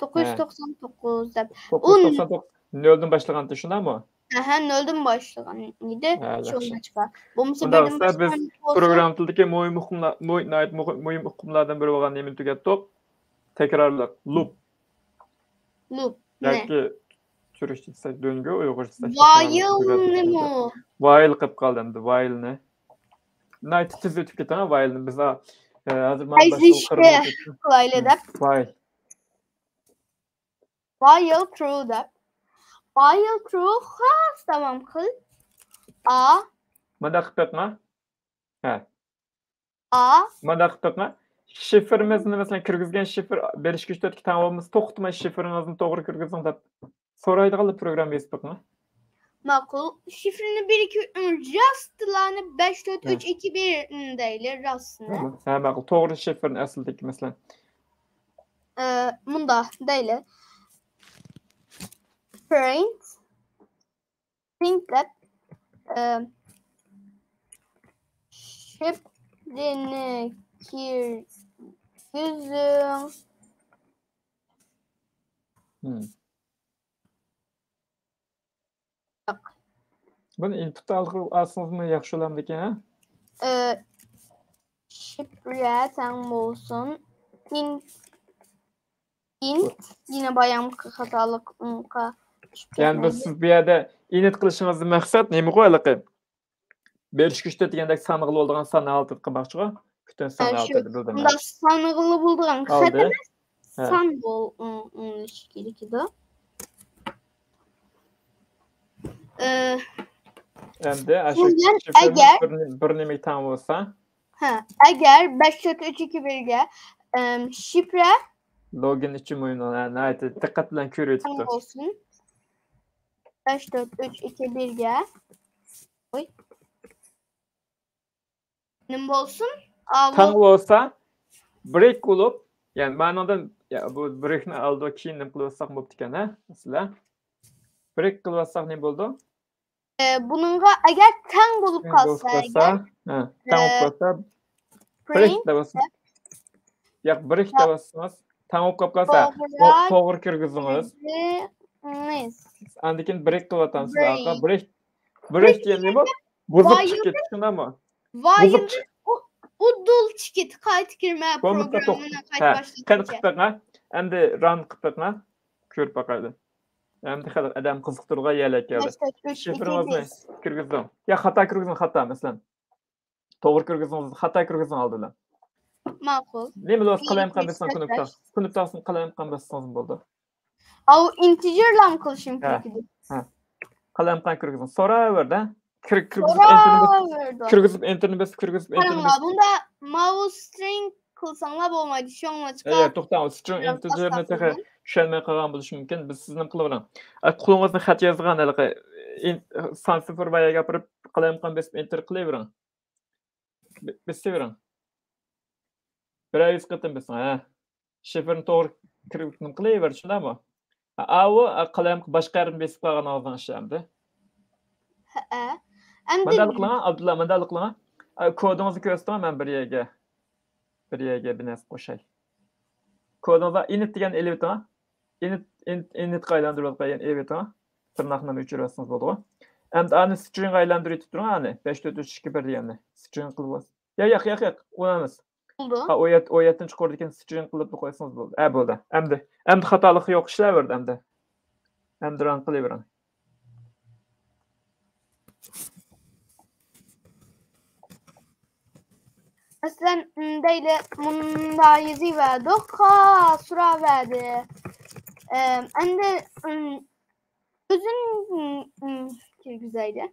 999 dep. 999 nöldən başlayan düşünə mi? Aha, nöldən başlayan idi. Şunda çıxar. Bomsa birdən başlayan. Biz proqram tildəki mühim hukmlardan biri olan yemin tüketdik. Tekrarlıq, loop. Loop. Ne? Belki Türkçe döngü, Uygurca. While ne mi? While qıp qaldı endi, while ne? Night tez ötüp ketən while biz hazır mən başlayıb While true da. While true xas tamam qıl. A. Mada qıpma? Hə. A. Mada qıpma? Şifrimizni mesela kirgizgen şifr 5-3-4 tamamımız toxtma şifrinizni to'g'ri kirgizing deb so'raydigan program yazibmi? Ma'qul. Şifrini 1 2 rastlarni 5 4 3 2 1 deyli rastni. Ha, ma'qul. To'g'ri şifrni aslidagi mesela Bunda değil. Printlep şifreni yüzüm. Bunu input alsınız mı yaxşı olamdı ki ha? Şifre sen olsun. Int yine bayan hatalık Yani biz siz bir yerde init kılışınızın maksat nemi koyalıqı? Beriş güçte degендek sanıqlı olduğun sanı altı qılmaqçıға. Kütön sanı altı bildim. Bunda sanıqlı bulduğun xat emas. San bol gerekidi. Endi aşu bir nemi tam olsa. Eğer 5.3.2.1'ge şifre login için oyunu yani dikkat bilen körüyütüptü. olsun. 5.4.3.2.1'ge nim olsun. Tam olsa break olup yani manadan ya bu breakni aldı keyin nim qılırsak mı diken ha? Mesela break qılırsak ne boldu? Bununla eğer tang bulup kalsa tang bulup kalsa break da basın. Ya break da basmaz. Tang bulup kalsa toğru kirgiziңiz. Andikin break qılatamsız arka break diyen ne bu? Buzuk çıkıp şuna mı? Vay udul çıkıp kayıt girme programına kayıt başlatınca. Endi run qıptığına körüp bakardı. Endi adam kızıqtırığa yelek geldi. Şifrenizni kirgizdim. Ya hata kirgizdim hata mesela. Toğru kirgizdim hata kirgizdim aldılar. Maqul. Ne bilos qalayım qandasan kunuptasın qalayım qandasan boldu. Au integer'la mı qılışım kirgizdim? Qalayım qan kirgizdim. Soraverdi. Kirgizib internet bunda mouse string qılsanlar bolmaydı. Şoňlaçqa. To'xtam, string integerni texe tushunmay qolgan bo'lishi mumkin. Biz sizni qilaveram. Qo'lingizda xat yozgan haliqi san sifir vaya gapirib qalayimqan besib enter qilavering. Besavering. Biroz qitim besin, ha. Şifrni to'g'ri kirib qilaver, tushunarmi? Awu qalayim boshqa yerini besib qolgan og'zdan ishlamdi. Ha. Mandaliqlar, Abdulla mandaliqlar. Kodingizni ko'rsataman men bir yerga bir narsa qo'shay. Kodingizni init degan elevitga init qaylandirib qo'ygan elevitga tirnoqni o'chirasiz bo'ladi. Endi ani string aylantirib turing ani 5.4.2.1 deganni string qilib. Yo'q, o'namiz. Bo'ldi. Ha, oyatdan chiqardi ekan string qilib qo'ysangiz bo'ldi. Bo'ldi. Endi xatolik yo'q ishlaverdi endi. Endi run qilavering. Mesela değil bunda yazı verdi. Sıra verdi. Ende özün güzeldi.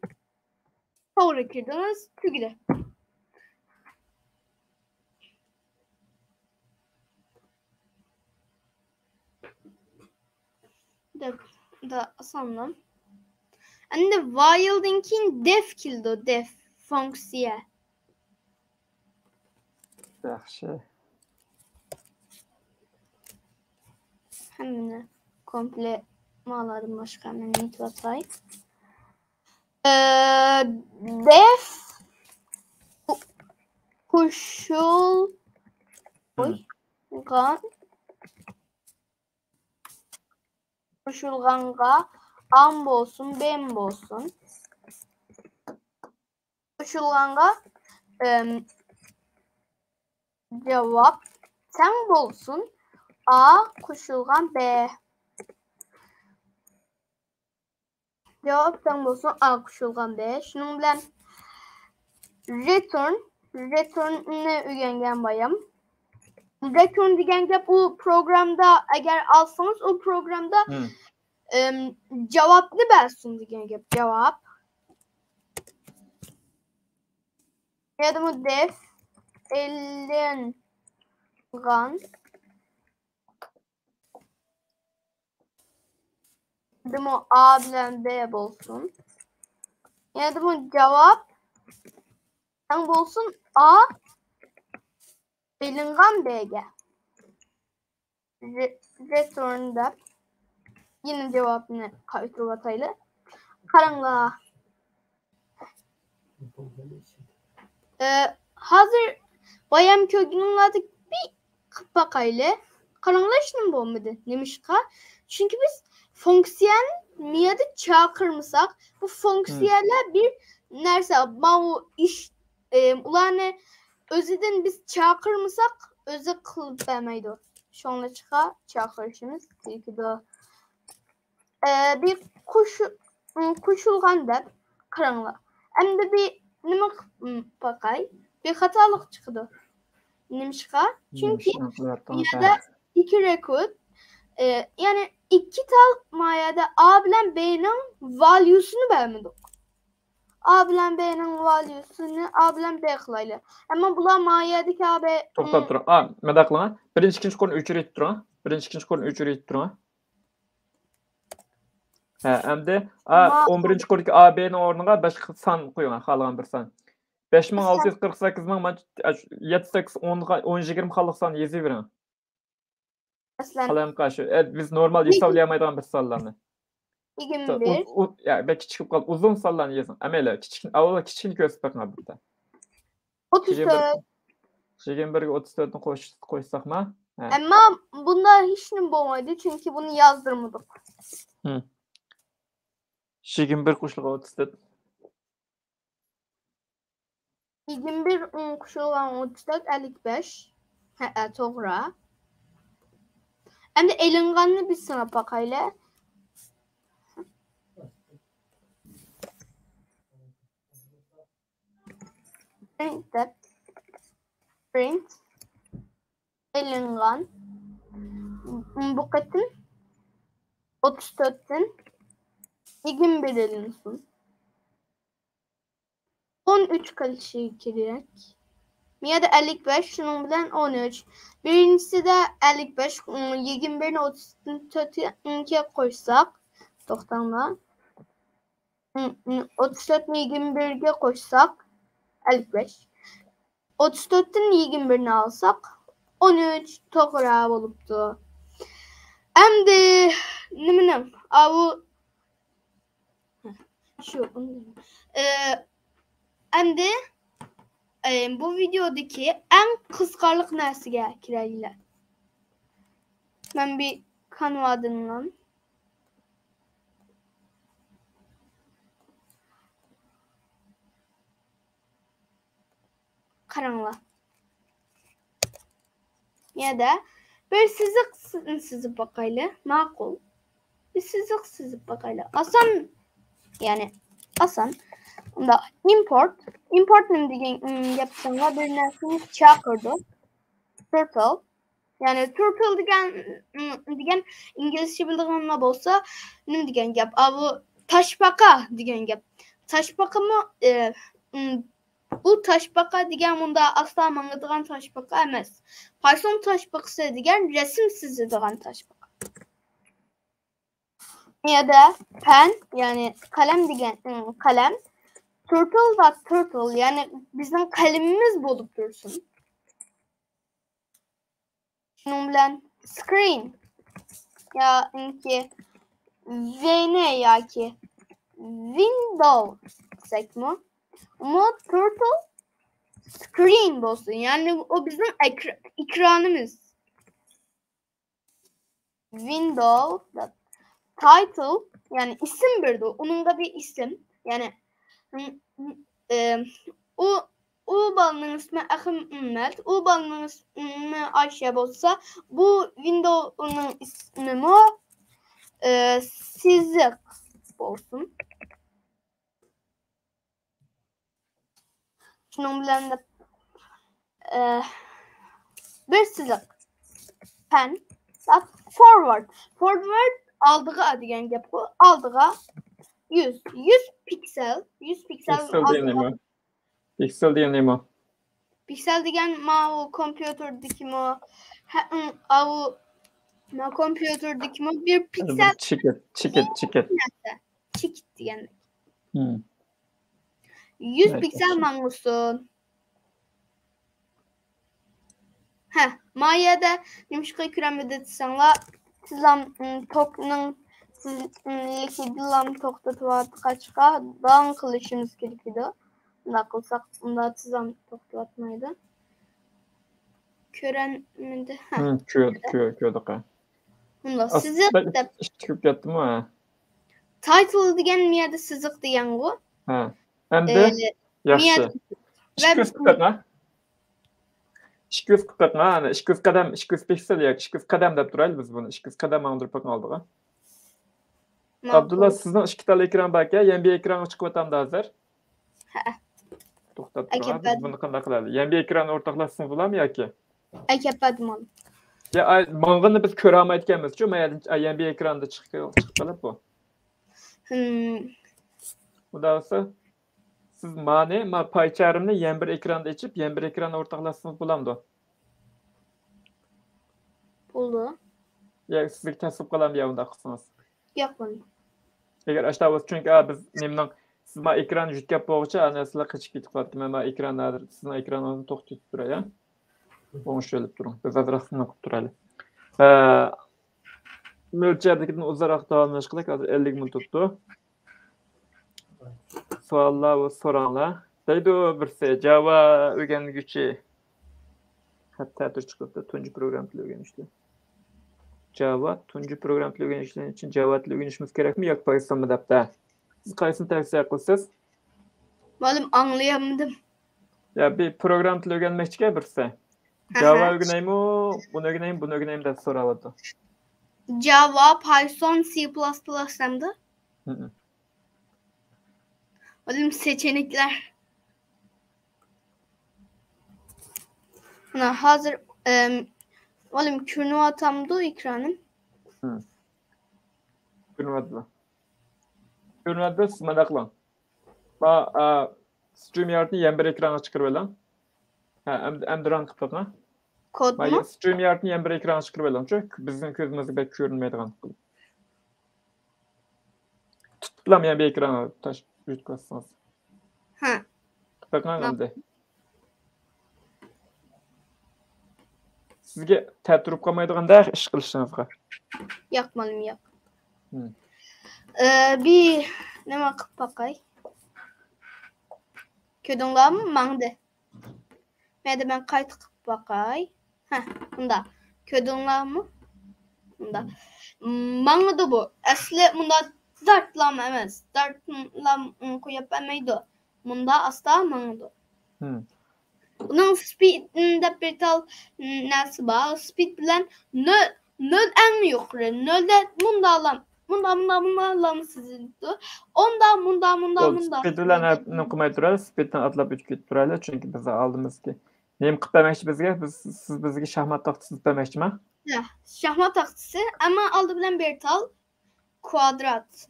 Doğru kirdiniz. Tügüle. Da sanırım. Ende wild'inkin def kildi. Def fonksiye. Yaxşı. Hemen komple mağladım başka hemen atayım. Def koşulganga am bolsun, ben bolsun. Koşulganga cevap sen bolsun. A koşulgan B. Cevap sen bolsun. A koşulgan B. Şunun bilen return ne üyengen bayam. Return degenge bu programda eğer alsanız o programda cevaplı versin degenge cevap. Ya da bu def elin gan demo A bilen B bolsun. Ya da bu cevap sen bolsun A bilingan B'ge. return da yine cevabını kayıtlı vataylı. Karanlığa. Hazır bayam kökünün adı bir bakayla karanlaşının bombadı demiş ka. Çünkü biz fonksiyon miyadı çağırırsak bu fonksiyonlar bir nerse bu iş ulanı özüden biz çağırırsak özü kılıp vermeydi. Şu anda çağırışımız ilk de bir kuşulgan da karanlığa. Hem de bir nime bakay bir hatalık çıktı. Nemişka. Çünkü ya iki rekord yani iki tal mayada A bilen B'nin value'sunu vermedik. A bilen B'nin value'sunu A bilen B kılaylı. Ama bular mayadaki A B To'xtab turing. Medaqlana. Birinchi ikinchi qo'lni o'chirib turing. Birinchi ikinchi qo'lni o'chirib turing. Endi 11-chi qo'ldagi A B'ning o'rniga boshqa son qo'ying, xalqan bir son. 5648 ming 78 10 20 xalq sonu yazıvering. Qalam qarşı. Biz normal hesablayamaydigan bir sonlarni. 21. Ya belki çıkıp qal uzun sonlarni yazing. Amela kichik avval kichikni ko'rsatib baqing bitta. 34. 21 ga 34 ni qo'shsaqmi? Ama bunda hiç ne bo'lmaydi çünkü bunu yazdırmadık. 21 qo'shilgan 34. 21 qo'shilgan 34 55. To'g'ri. Endi elinganni biz sanab bakayla. Print elingan bu katın 34'ten 21 elinsin. 13 karışık kirek. Ya da 55 şunun bilen 13. Birincisi de 55 21'in 34'e koysak 90'la 34'ün 21'e koysak 55. 34'ten 21'ini alsak 13 to'g'ri bo'libdi. Endi nimanim? Bu şu endi bu videodaki en kızgarlık narsaga kiraylar. Ben bir Canva'dan karanlığa. Ya da bir sızıp bakayla makul. Bir sızıp bakayla. Asan yani asan. Onda import ne degan yapsanga bir narsani chaqirdi. Turtle. Yani turtle degan inglizcha bildiğinizde bolsa nima degan gap? Bu tashbaqa degan gap. Tashbaqami bu tashbaqa degan bunda asla mangadigan tashbaqa emas. Python tashbaqasi degan resim chizadigan tashbaqa. Ya da pen yani kalem degan kalem. Turtle da turtle yani bizim kalemimiz bulup dursun. Şunun bilen screen ya ki VN ya ki window desek mi? Ama turtle screen bolsun yani o bizim ekranımız. Window da title yani isim birdi. Onun da bir isim yani o balının ismi Ahmet, o balının ismi Ayşe olsa bu Windows'un ismi Sizlik olsun. Şunun bilen de bir sizlik pen forward aldığı adigen yapı aldığı 100 piksel Pixel diyen neymi? Piksel degen o kompüterdeki kompüterdeki bir piksel Çiket. Çikit degen. 100 piksel mangusun. Mayada nimşqi küramede tsanla sizam tokның sizliki dilam toqtatıp atqaçqa dan qılışımız gerekidi. Bunda qılsaq bunda sizam toqtatıp atmaydı. Körenmedi. Kördük. Bunda siziq dep çıkıp yattım ha. title degan miyada siziq degan bu. Ha. Endi yaxshi. 240 ha. 240 ha. 200 qadam, 200 piksel yoki 200 qadam deb turaylik biz buni. 200 qadam andırıp oldik ha. Abdullah sizning ikki tala ekran bor ekan. Yanbi ekranga chiqib o'tamdi hozir. To'xtab turadi. Biz buni qanday qilamiz? Yanbi ekranni o'rtoqlashsin bo'ladimi yoki? Akapadim onu. Ya mang'ini biz ko'ra olmayotganmiz-ku, mayli yanbi ekranda chiqib qolib bu. Xudo olsa siz ma paycharimni yan bir ekranda ichib, yan bir ekranni o'rtoqlashsangiz bo'lamdi. Bo'ldi. Ya sizga kasb qilaman ya unda qilsangiz. Yo'q bo'ldi. Agar ashta bo'lsa, chunki biz mendan siz ma ekran jutkab bo'g'icha, ana sizlar qichib ketib qoldi. Men ma ekranni sizning ekraningizni to'xtatib turay, ha. O'ngishilib turing. Biz azroqni qilib turaylik. Mo'ljaldagidan uzoqroq davomlash qildik. Hozir 50 minut tutdi. Savollar va so'rovlar. Deydi birsi Java o'rganuvchi. Hatta tur chiqibdi, tunji program tili o'rganishdi. Java tunji program tili o'rganish uchun Java tili o'rganishimiz kerakmi yoki Pythonmi debda? Siz qaysini tavsiya qilasiz? Ma'lum anlayamadım. Ya bir program tili o'rganmoqchiga birsi. Java o'rganaymi, buni o'rganaymi deb so'raladi. Java, Python, C++ hamda. Oğlum seçenekler. Hazır oğlum kürnü atamdı ekranım. Kürnü adı smadaqlan. StreamYard'ni yan bir ekrana chiqarib olam. Amduran qilib qo'yma. Kod mu? StreamYard'ni yan bir ekrana chiqarib olamchi, bizning ko'zimizga bek ko'rinmaydigan qilib. Tutlam yan bir ekrana tashib yutkazsangiz. Bakın endi. Sizga ta'tirib qolmaydiganda ish qilishingizga. Yo'q, ma'lum yo'q. Bir nima qilib boqay? Ko'rdinglarmi? Mangdi. Menda men qayta qilib boqay. Bunda. Ko'rdinglarmi? Bunda. Mangdi bu. Asli bunda dartlam emas. Dartlam qo'yib olmaydi. Bunda asla mangdi. Bunun speed'inde bir tal nesi var? Speed bilen 0 en yukarı. 0'da bunda alam. Bunda alam sizin. Onda. Speed bilen ne qilmay turadi? Speed'dan atlab o'tib ketib turadi. Chunki biz oldimiz ki nima qilib bermoqchi bizga? Siz bizga shaxmat taxtasi bermoqchimi? Ha, shaxmat taxtasi, ammo oldi bilan bir tal kvadrat.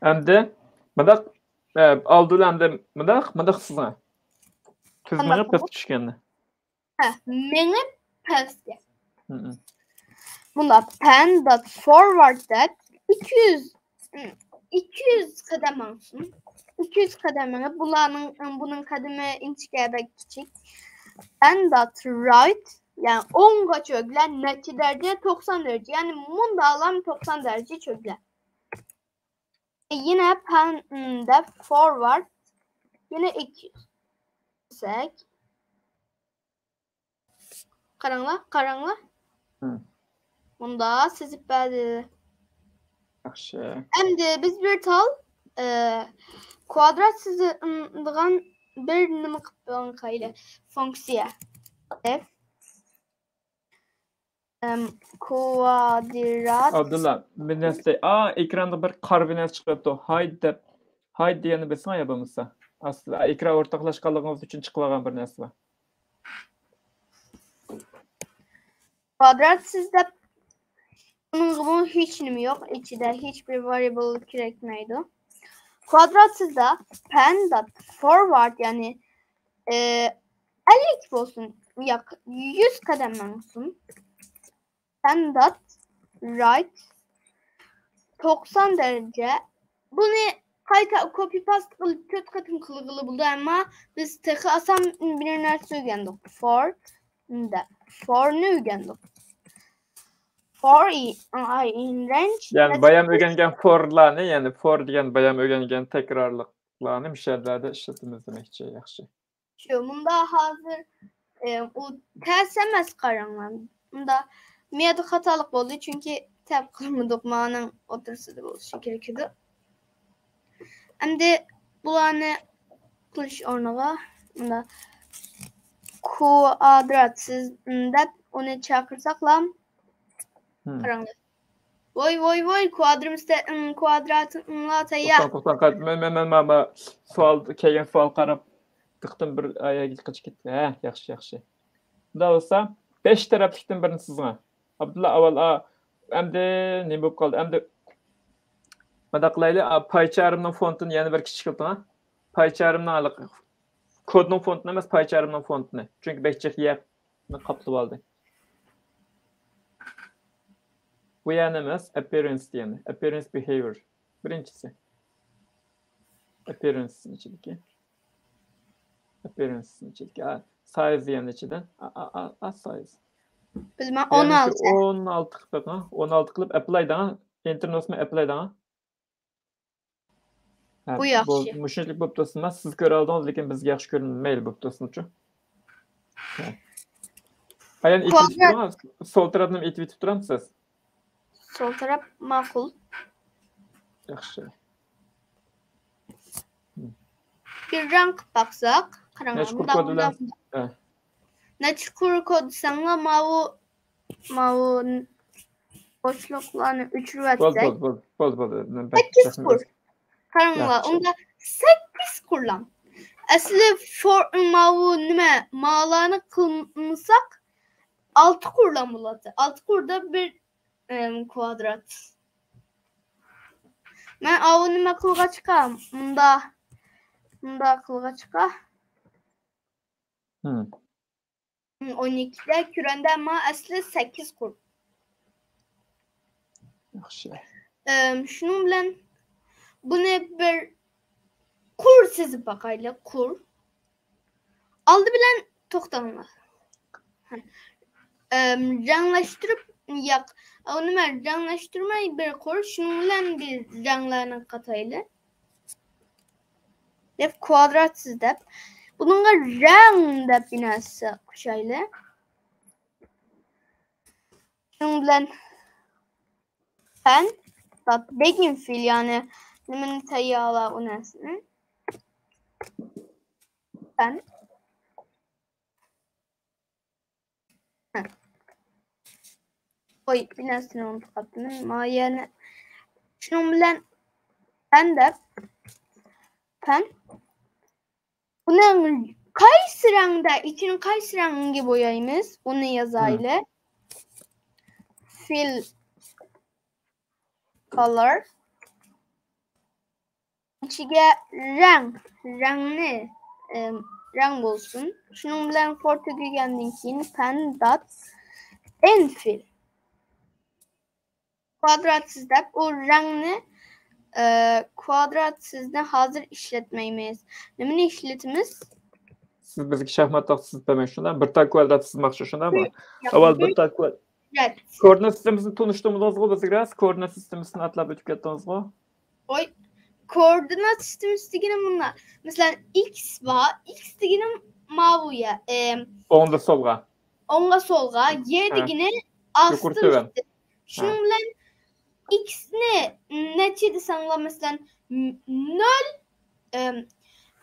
Endi bundoq oldi bilan bundoq sizga tuzmini past tushganda. Meni pastga. Bunda pen.forward 200 kadem olsun. 200 kademine bunun kademe inçgâda küçük. Pen.right yani 10 çökler neçe derece 90 derece. Yani bunda alan 90 derece çökler. Yine pen.forward forward yine 200. Karanla. Bunda sizip verdi. Yaxşı. Endi biz bir tal kvadrat sizdiğen bir nima qilib qo'yaylik funksiya f kvadrat. Abdullah, bir narsa ekranda bir qarvinaz chiqibdi. Hide degani bilsang ya bo'lmasa. Asli ekran o'rtoqlashganligingiz uchun chiqib bir narsa bor. Kvadrat sizde bunun hiç nimi yok. İçinde hiçbir variable gerekmeydi. Kvadrat sizde pen.forward yani 50 olsun. Yak 100 kadem olsun. Pen.right 90 derece. Bunu kayta copy paste kılıp kötü katım kılıgılı buldu ama biz tek asam bir narsa öğrendik. For Da for'ni öğrendik. For in range. Yani bayam öğrengen forlarni, yani for degan bayam öğrengen tekrarlıklarni müşerlerde işletimiz demekçi yaxşı. Şu bunda hazır o ters emas qaranman. Bunda miyada hatalık oldu çünkü tab qılmadık manın otursuda boluşu gerekedi. Endi bularni qilish o'rniga bunda kvadratsiz deb uni chaqirsaqlam qaranglar. Voy kvadratınla tayya. To'xtan, sual kelgan sual qarab tıqdım bir aya gitqich ketdi. Ha, yaxshi. Bunda olsa 5 taraflikdan birini sizga. Abdulla avval endi ne bo'lib qoldi? Endi Mada qilayli, paycharımның fontini yana bir kichik qildim, ha. Paycharımның alik kodning fontini emas, paycharımның fontini. Chunki bekchiq yerni qoplab oldi. Bu yana emas, appearance degani. Appearance behavior. Birinchisi. Appearance ichidagi. Appearance ichidagi. Size degani ichidan. Size. Biz 16. 16 qilib, ha. 16 qilib apply da. Enter nosma apply da. Bu yaxshi. Mushunchalik bo'lib tursin, siz ko'ra oldingiz, lekin bizga yaxshi ko'rinmaydi bo'lib tursin uchun. Ayan sol tarafdan etib turamsiz? Sol taraf ma'qul. Yaxshi. Bir rang baqsaq, qaranglar. Neçkur kod sana mavu boşluklarını üçürvetsek. Bol. 8 kur. Qaranglar, onda 8 kurlan. Asli for mavu nima ma'larni qilmasak 6 kurlan bo'ladi. 6 kurda bir kvadrat. Men avu nima qilg'achqa bunda qilg'achqa 12'de kürende ama asli 8 kur. Yaxshi. Şunun bilan bunu bir kur sizib bakayla kur. Aldı bilan to'xtanglar. Ranglaştırıp yak. Onu men ranglaştırmayı bir kur. Şunun bilan bir ranglarını katayla. Dep kvadratsız dep. Bununla rang dep binası kuşayla. Şunun bilan pen begin fil yani nimen tayyala unasını pen oy binasını unuttum ma yani şunun bilan pen de pen bunun qaysi rangda içini qaysi rangi boyaymiz onu yazayla fil color içige rang olsun. Şunun bilan fortügegendan keyin pen dot enfil kvadratsız dep o rangni kvadratsızda hazır işletmeymiz. Nimani işletimiz? Siz bizga shaxmat siz demek shundan bir tak kvadrat chizmoqchi shundami? Avval bir tak kvadrat. Evet. Koordinat sistemimizni tunishtirmoqchi bizga koordinat sistemini atlab o'tib ketdingizmi? Oy, koordinat sistemi degani bunlar. Mesela x var, x degani mavuya. O'ngda solga. O'ngga solga, y degani astı. Şunun bilan x'ni neçe desanglar mesela 0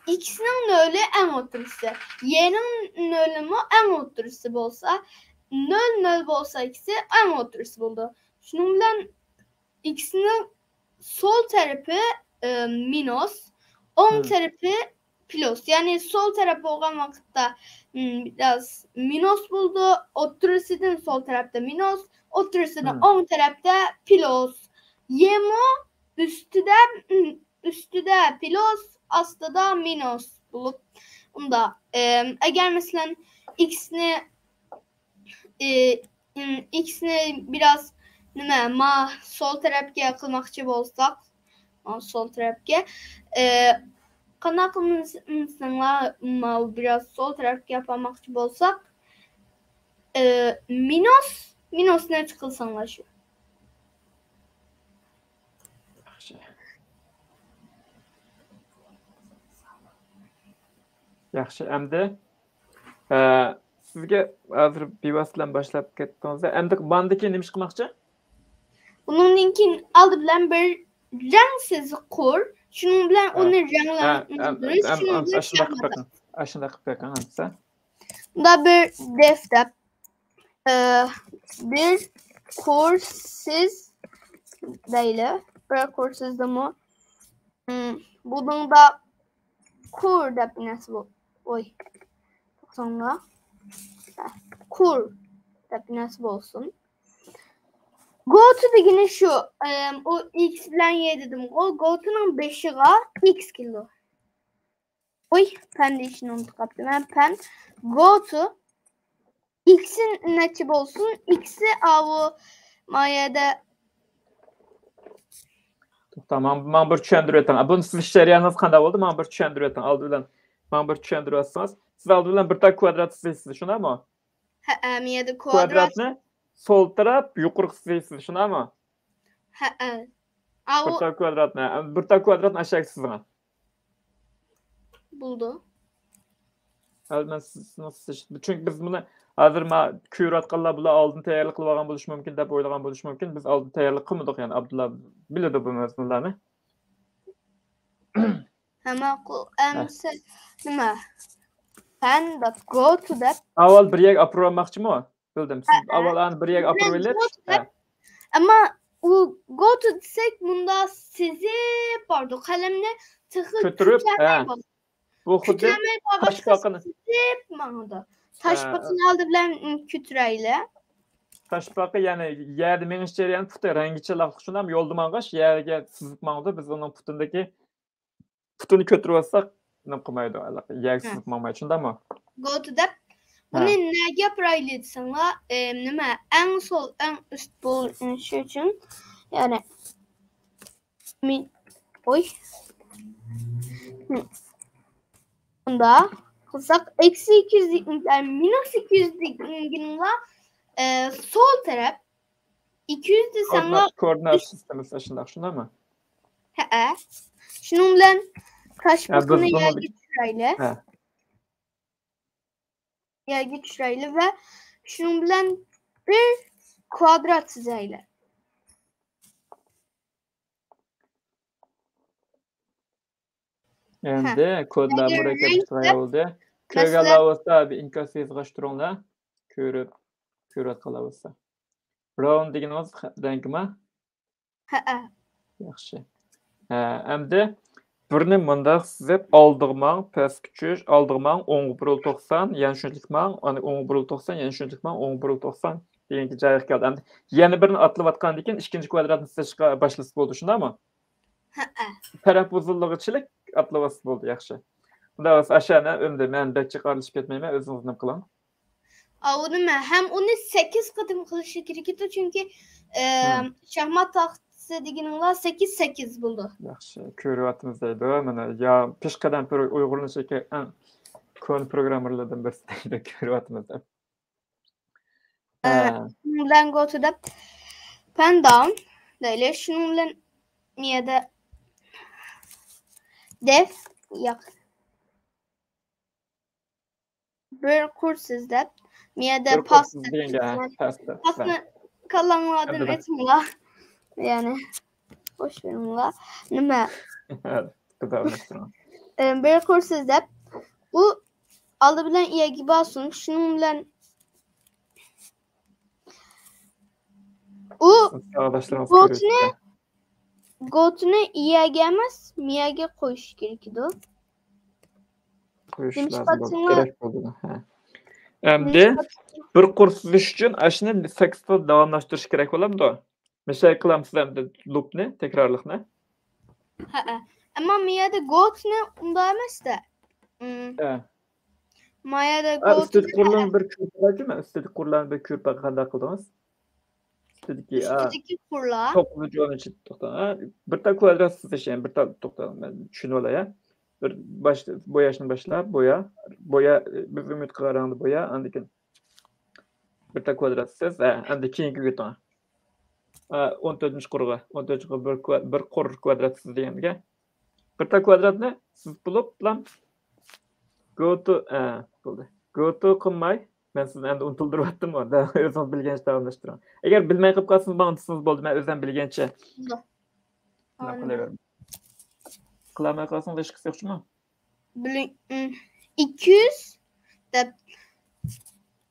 x'nin 0'ü en o'tirisi, y'nin 0'ü en o'tirisi bolsa 0 bolsa x'i en o'tirisi bo'ldi. Şunun bilan x'nin sol tarafı minus, o'ng tarafı plus. Yani sol tarafı bo'lgan vaqtda biraz minus bo'ldi, o'tirisidan sol tarafda minus, o'tirisidan o'ng tarafda plus. Y'mi üstüde plus, astıda minus bulup bunda eğer mesela x'ni biraz nima sol tarafga qilmoqchi bo'lsak, sol tarafga qanaqa qilsanglar biraz sol tarafga yapmoqchi bo'lsak Minus ne çıkılsanlar şu. Yaxshi. Endi sizga hozir bevositadan boshlab ketdingiz. Endi bandiki nima ish qilmoqchi? Bunun keyin aldı bilen bir rangsiz kur. Şunun bilen onu ranglandırırız. Şunun bilen şahmat. Aşında qilib bergan hamsa. Bunda bir defter. Bir kursiz değil. Bir kursiz de mi? Bunun da kur depinesi bu. Oy. Sonra kur depinesi olsun. Go to degini şu. O x bilen y dedim. O go to'nun 5'i x kilo. Oy, ben de işini unutup kaptım. Ben go to x'in neçe olsun. X'i avu mayada. Tamam, ben bir tushuntirib o'taman. Buni siz ishlayotganingiz qanday bo'ldi? Men bir tushuntirib o'taman. Oldi bilan men bir tushuntirib o'tsangiz, siz oldi bilan bir ta kvadrat chizasiz, shunami? Ha, miyada kvadratni sol taraf yuqori chizasiz, shunami? Ha. Bir ta kvadratni aşağı chizgan. Buldu. Alman siz nasıl? Çünkü biz buni hozir men ko'rayotganlar bular oldin tayyorlik qilib olgan bo'lishi mumkin deb o'ylagan bo'lishi mumkin. Biz oldin tayyorlik qilmadik, ya'ni Abdulla biladi bu mavzularni. Hamma emse nima? Ben da go to that. Avval bir yer apro olmoqchimi? Bildim. Siz avval ani bir yer apro elib. Ama u go to desek bunda sizi pardon kalemle tıkı götürüp bu xuddi toshbaqini toshbaqini oldi bilan kütüreyle. Toshbaqi ya'ni yerda menish jarayon puti rangichalar shunam yo'lda mang'ash yerga sizib mang'di. Biz uning putini ko'tarib olsak, nima qilmaydi? Yer sizib mang'maydi, shundami? Go to that. Bunu nega praylidsanglar, nima? Eng sol, eng üst bo'lishi uchun, ya'ni bunda qilsak eksi 200'lik yani minus 200'lik sol taraf 200 desanglar koordinat sistemi shundami? Ha. Şunun bilan toshbaqini yerga tushiraylik va shunun bilan bir kvadrat chizaylik. Endi kodlar murakkab bo'ldi. Ko'rganlar bo'lsa, bir inkosiyaz g'ashtiringlar. Ko'rib qolasiz. Brown deganimiz rangmi? Ha. Yaxshi. Endi birini mundaq sizib oldig'man, pastga tushish, oldig'man 10/90, yana shunchlikman, ana 10/90, yana shunchlikman 10/90 degan joyga keldi. Endi yana birini atlayotgandan keyin ikkinchi kvadratni chizishga boshlasa bo'ldi, shundami? Ha. Taraf uzunligichilik atlayapsiz bo'ldi, yaxshi. Bunda aşağına ömde men bekçi qarlışıp ketmeyme, özünüz nima qiling. Nima? Hem onu 8 qatim qilishi kerak edi, chunki shaxmat taxtasi deganinglar 8 bo'ldi. Yaxshi, ko'ryapmiz deydi. Mana ya peshqadam Uyg'urlarga kon programmerlardan birisi deydi, ko'ryapmiz. Bilan go to the pen down. Deyli, shunun bilan niyada def yo'q. Bir kurssizda miyada pasta kalanlardan etmiyorlar. Yani boş verin nima? Bir kurssizda bu aldı bilen iyi gibi olsun. Şunun bilen Gotunu iyiye gelmez, miyage koyuş gerekiyor. Koyuş lazım. Gerek oldu. Endi bir kursuş için aşını 8'da davamlaştırış gerek olamdı. Mesela kılamsız endi loopni, tekrarlıqni. Ha. Ama miyade gotunu unda emas da. Miyade gotunu üstelik kurulan bir kürpaq değil mi? Üstelik kurulan bir kürpaq qanday qildingiz? Üstelik kurla. Toplucu onun için to'xta. Bir ta kvadrat chizishim, bir ta to'xta. Men tushunib olay. Bir boyashni boshlab, boya biz umid qilaramiz boya, andikin Bitta kvadratsiz, endi keyingi beto'na. 14-qurg'a, 14-qurg'a bir qur kvadratsiz deganiga. Bitta kvadratni siz bo'lib bilan go to bo'ldi. Go to qilmay, men sizni endi unuttirib o'tdim-da, o'zingiz bilgancha davomlashtiraman. Agar bilmay qolib qolsangiz, bana desangiz bo'ldi, men o'zim bilgancha qilaverdim. Qilmay qolsangiz hech qilsa yo'qmi? 200 deb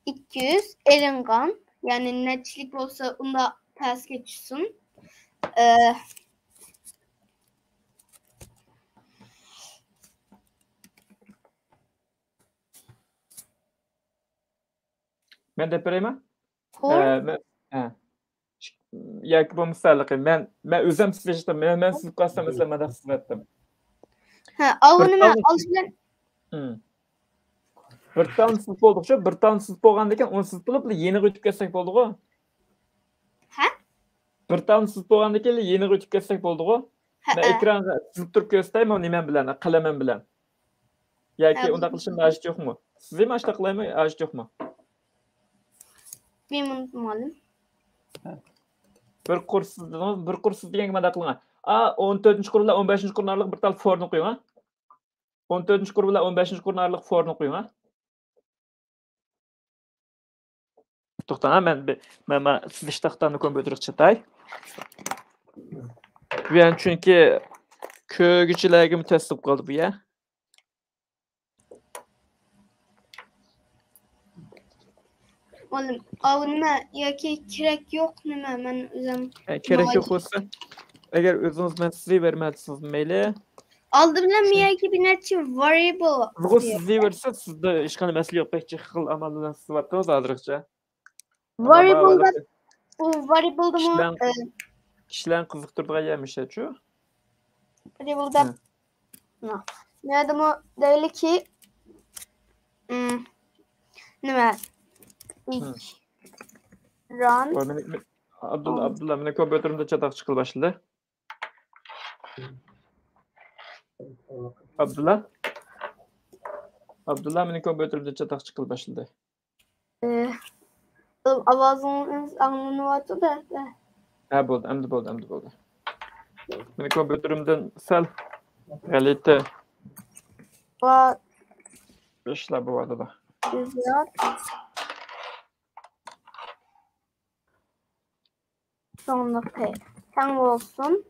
200 elingan, yani netçilik olsa onda ters geçsin. Men deb beraymi? Yoki bo'lmasa, men o'zim sizga men siz qasam mesela madaq sifatdim. Avuni men olish bilan bir tan siz bo'ldi-ku, bir tan siz bo'lgandan keyin uni siz qilib yeniga o'tib ketsak bo'ldi-ku. Bir tan siz bo'lgandan keyin yeniga o'tib ketsak bo'ldi-ku. Men ekranga chizib turib ko'rsatayman nima bilan, qalaman bilan. Yoki unda qilishim ajit yo'qmi? Siz ham ashta qilaymi, ajit yo'qmi? Men unutmadim. Bir kursiz degan nima qilingan? 14-qur bilan 15-qurni oraliq bir tal forni qo'ying, 14-qur bilan 15-qurni oraliq forni qo'ying. To'xtang, men siz ishtaxtani kompyuterga chatay. Men chunki ko'gichilarga tasdiq qildi bu ya. Oğlum, avunma yoki kerak yo'q nima, men o'zim kerak yo'q bo'lsa, agar o'zingiz men sizga bermadingiz mayli. Oldi bilan miyagi bir necha variable. Bu sizga bersa, sizda hech qanday masala yo'q, hech xil amal bilan sifatimiz hozircha. Variable bu variable kishilar qiziqtiradigan yamish-chu. Variable no. Nima deylik-ki nima? Run. Abdullah meni kompyuterimda chataq chiqib boshladi. Abdullah meni kompyuterimda chataq chiqib boshladi. Ovozingiz anglanyapti-da. Bo'ldi, endi bo'ldi. Meni kompyuterimdan sal g'alati ishlar bo'ladi-da. Sonraki tam olsun.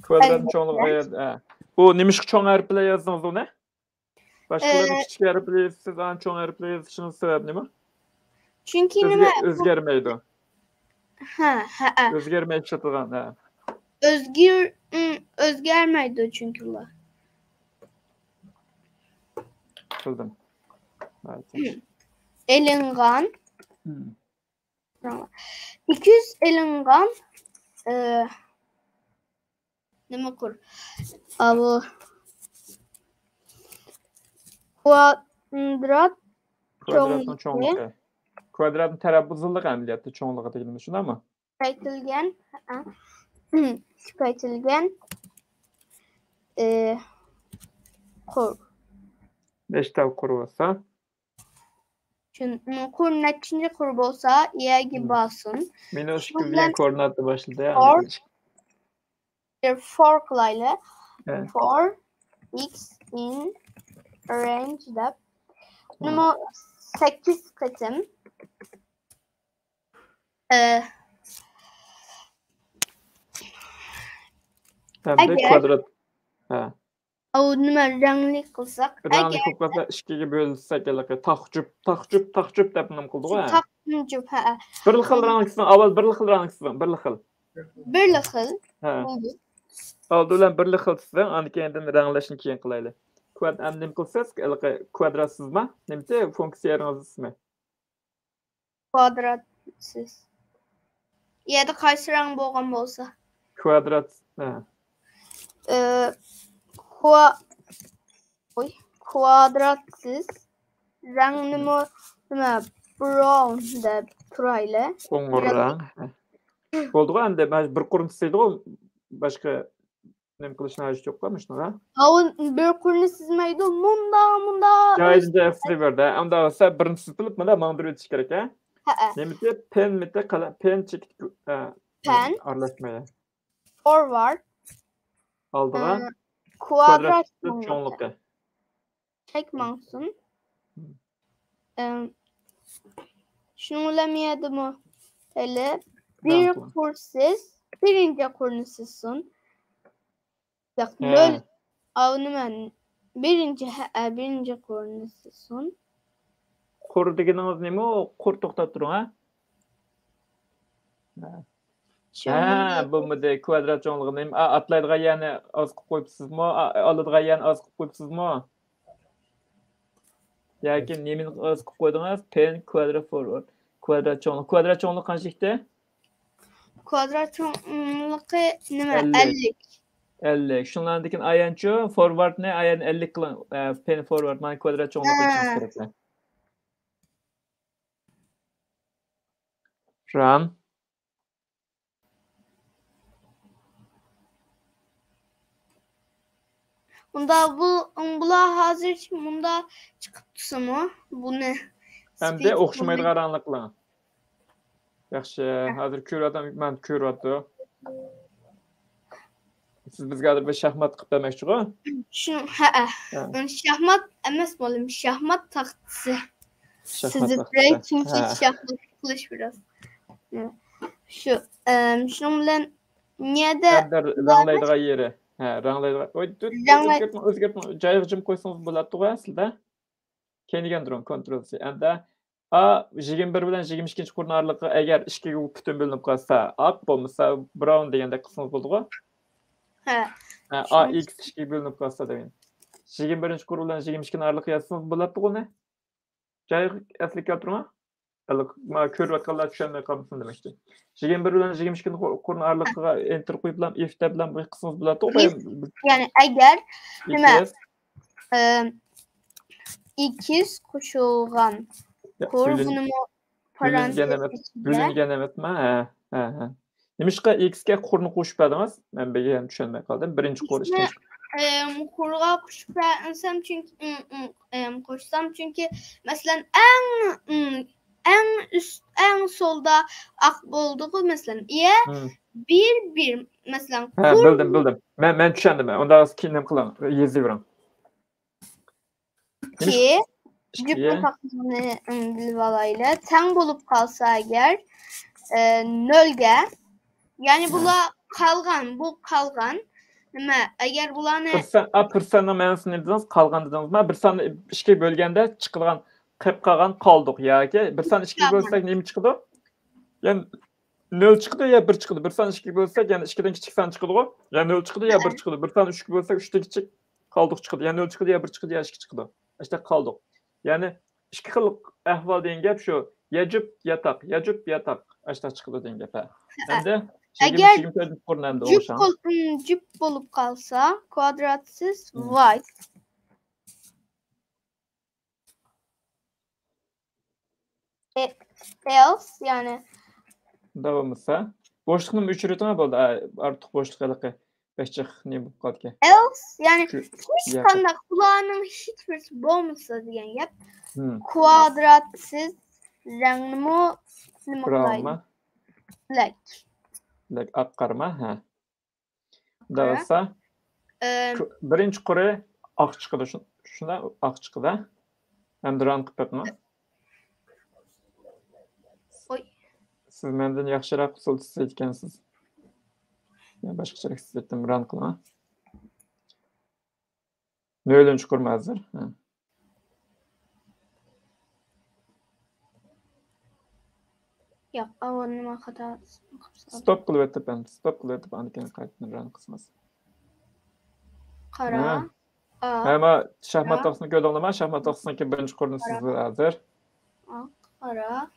Kvadrat çoğunluğu bu nimiş çoğun harfle yazdınız o ne? Başkalarının küçük harfle siz an çoğun harfle yazışınız sebebi mi? Çünkü nima özgermeydi o. Özgermeyip çatılgan. Özgermeydi çünkü bu. Kıldım. Elingan. 200 elingan nima kur? Bu kvadrat çoğunluğu. Kvadratın terabbuzluluk ameliyatı çoğunluğa deyilmiş şuna mı? Çıkartılgan kur. 5 tav kur olsa. Çünkü kur neçinci kur olsa yegi basın. Minus 2 koordinatlı başladı ya. For kılayla. For x in range da. Numa 8 katım. Kvadrat. O nima rangli qilsak, rangli qilsa 2ga bo'linsak, taqjub deb nim qildi-ku. Taqjub, bir xil ranglisini, avval bir xil ranglisini, bir xil. Bo'ldi. Oldi bilan bir xil sizdan, ani keyin ranglashni keyin qilaylik. Kvadrat nim qilsangiz, kvadratsizmi? Nimcha funksiyangiz ismi? Kvadratsiz. Yerda qaysi rang bo'lgan bo'lsa. Kvadrat, Kvadratsiz rang nima brown deb turayli. Qo'ng'ir rang. Bo'ldi-ku, endi bir qurum istaydi-ku, boshqa Nem kılışına hacı çok kalmış ha? Avun bir kurunu sizmeydi. Munda. Cahil de efsili verdi. Onda olsa birinci sıtılıp bana mandır ötüş gerek ha? Ha. Nemite pen mite kala pen çekit Pen. arlaşmaya. Forward. Aldığa Kuadrat çoğunlukta. Çekmansın. Şunu ulamıyordu mu? Hele bir kursiz birinci kurnisizsin. Bak nöl avını ben birinci kurnisizsin. Kur degeniniz neme o? Kur toxtab turun ha? Bu mıde kvadrat çoğunluğu neme? Atlaydığa yani az koyupsizmi? Alıdığa yani az koyupsizmi? Yakin nemin az koydunuz? Pen kvadrat forward. Kvadrat çoğunluğu. Kvadrat çoğunluğu kaçlıkta? Kvadrat çoğunluğu neme? 50. 50. Şunlardakin ayanço forward ne? Ayan 50 kılan pen forward. Man kvadrat çoğunluğu kaçınız gerekli. Run. Bunda bula hazır bunda çıkıptısı mı? Bu ne? Hem de oxşamaydı qaranlıqla. Yaxşı, hazır kör adam, mən kör atdı. Siz bizə bir şahmat qıb deməkçi-o? Şunu, şahmat emas bolum, şahmat taxtısı. Sizi buraya çünkü şahmat qılış biraz. Şunun bilen niye de ranglaydığa yeri. Ranglaydığa. Oy, özgürtme. Cayıqcım qoysanız bo'ladığ sizdə. Kendigen durun, kontrol-C. Anda A 21 bilen 22-nji kurun aralygy eger 2-ge bütün bölünüp qalsa, ak bolmasa brown degende kısmı boldy-go. A x 2-ge bölünüp qalsa degen. 21-nji kur bilen 22-nin aralygy ýazsanız bolady-go ne? Jaýyk äslik turma? Ma körüp atganlar düşenmey kalmasın demekdi. 21 bilen 22-nin kurun aralygyga enter goýup bilen if-de bilen bu kısmı bolady-go. Yani eger nime? Ikiz koşulgan kur bunu bölüngen emetme. Nimişqa x-ge kurunu qoşup badymyz? Men bege düşenmey kaldım. Birinci kur, ikinci kurga qoşup badysam çünkü koşsam çünkü mesela en solda ak bolduğu mesela bir mesela kur bildim. Men düşendim. Onda az kinnem kılan yeziyorum. Ki cüpne takımını bilvalayla ten bulup kalsa eğer nölge yani bula bu kalgan nima eğer bularni pırsana mensini dediniz kalgan dediniz mi? Bir sany işke bölgende çıkılgan kıp kalgan kaldık ya ki bir sany işke bölsek nemi çıkıdı? Yani 0 çıkıdı ya 1 çıkıdı. Bir sany işke bölsek yani 2'den kiçik san çıkıdı o. Ya 0 çıkıdı ya 1 çıkıdı. Bir sany 3'e bölsek 3'te kiçik kaldık çıkıdı. Ya 0 çıkıdı ya 1 çıkıdı ya 2 çıkıdı. İşte kaldık. Yani iki xil ahval degan gap şu. Yacıp yatak. İşte çıkıdı degan gap. Endi eğer cüp bolup kalsa kuadratsız white else yani davamısa boşluğun 3 rütüne boldu. Artık boşluk ılıqı. Beşçik ne bu kaldı ki? Else yani hiç kandak kulağının hiçbirisi bolmasa diyen yap. Kuadratsız rengimi brown black akkarma ha. Davasa birinci kore ak çıkıdı şunda ak çıkıdı. Hem de rank pepma. Oy. Siz menden yaxşırak usul etkensiz. Ben başkaçarak ettim rankla. Nölünç kurma hazır. Ya avanıma hata. Stop kılıp etip ben. Stop kılıp etip andiken kayıtını rank kısmaz. Kara. Ama şahmat taksını gödünleme. Şahmat taksını ki birinci kurunu siz hazır. Kara.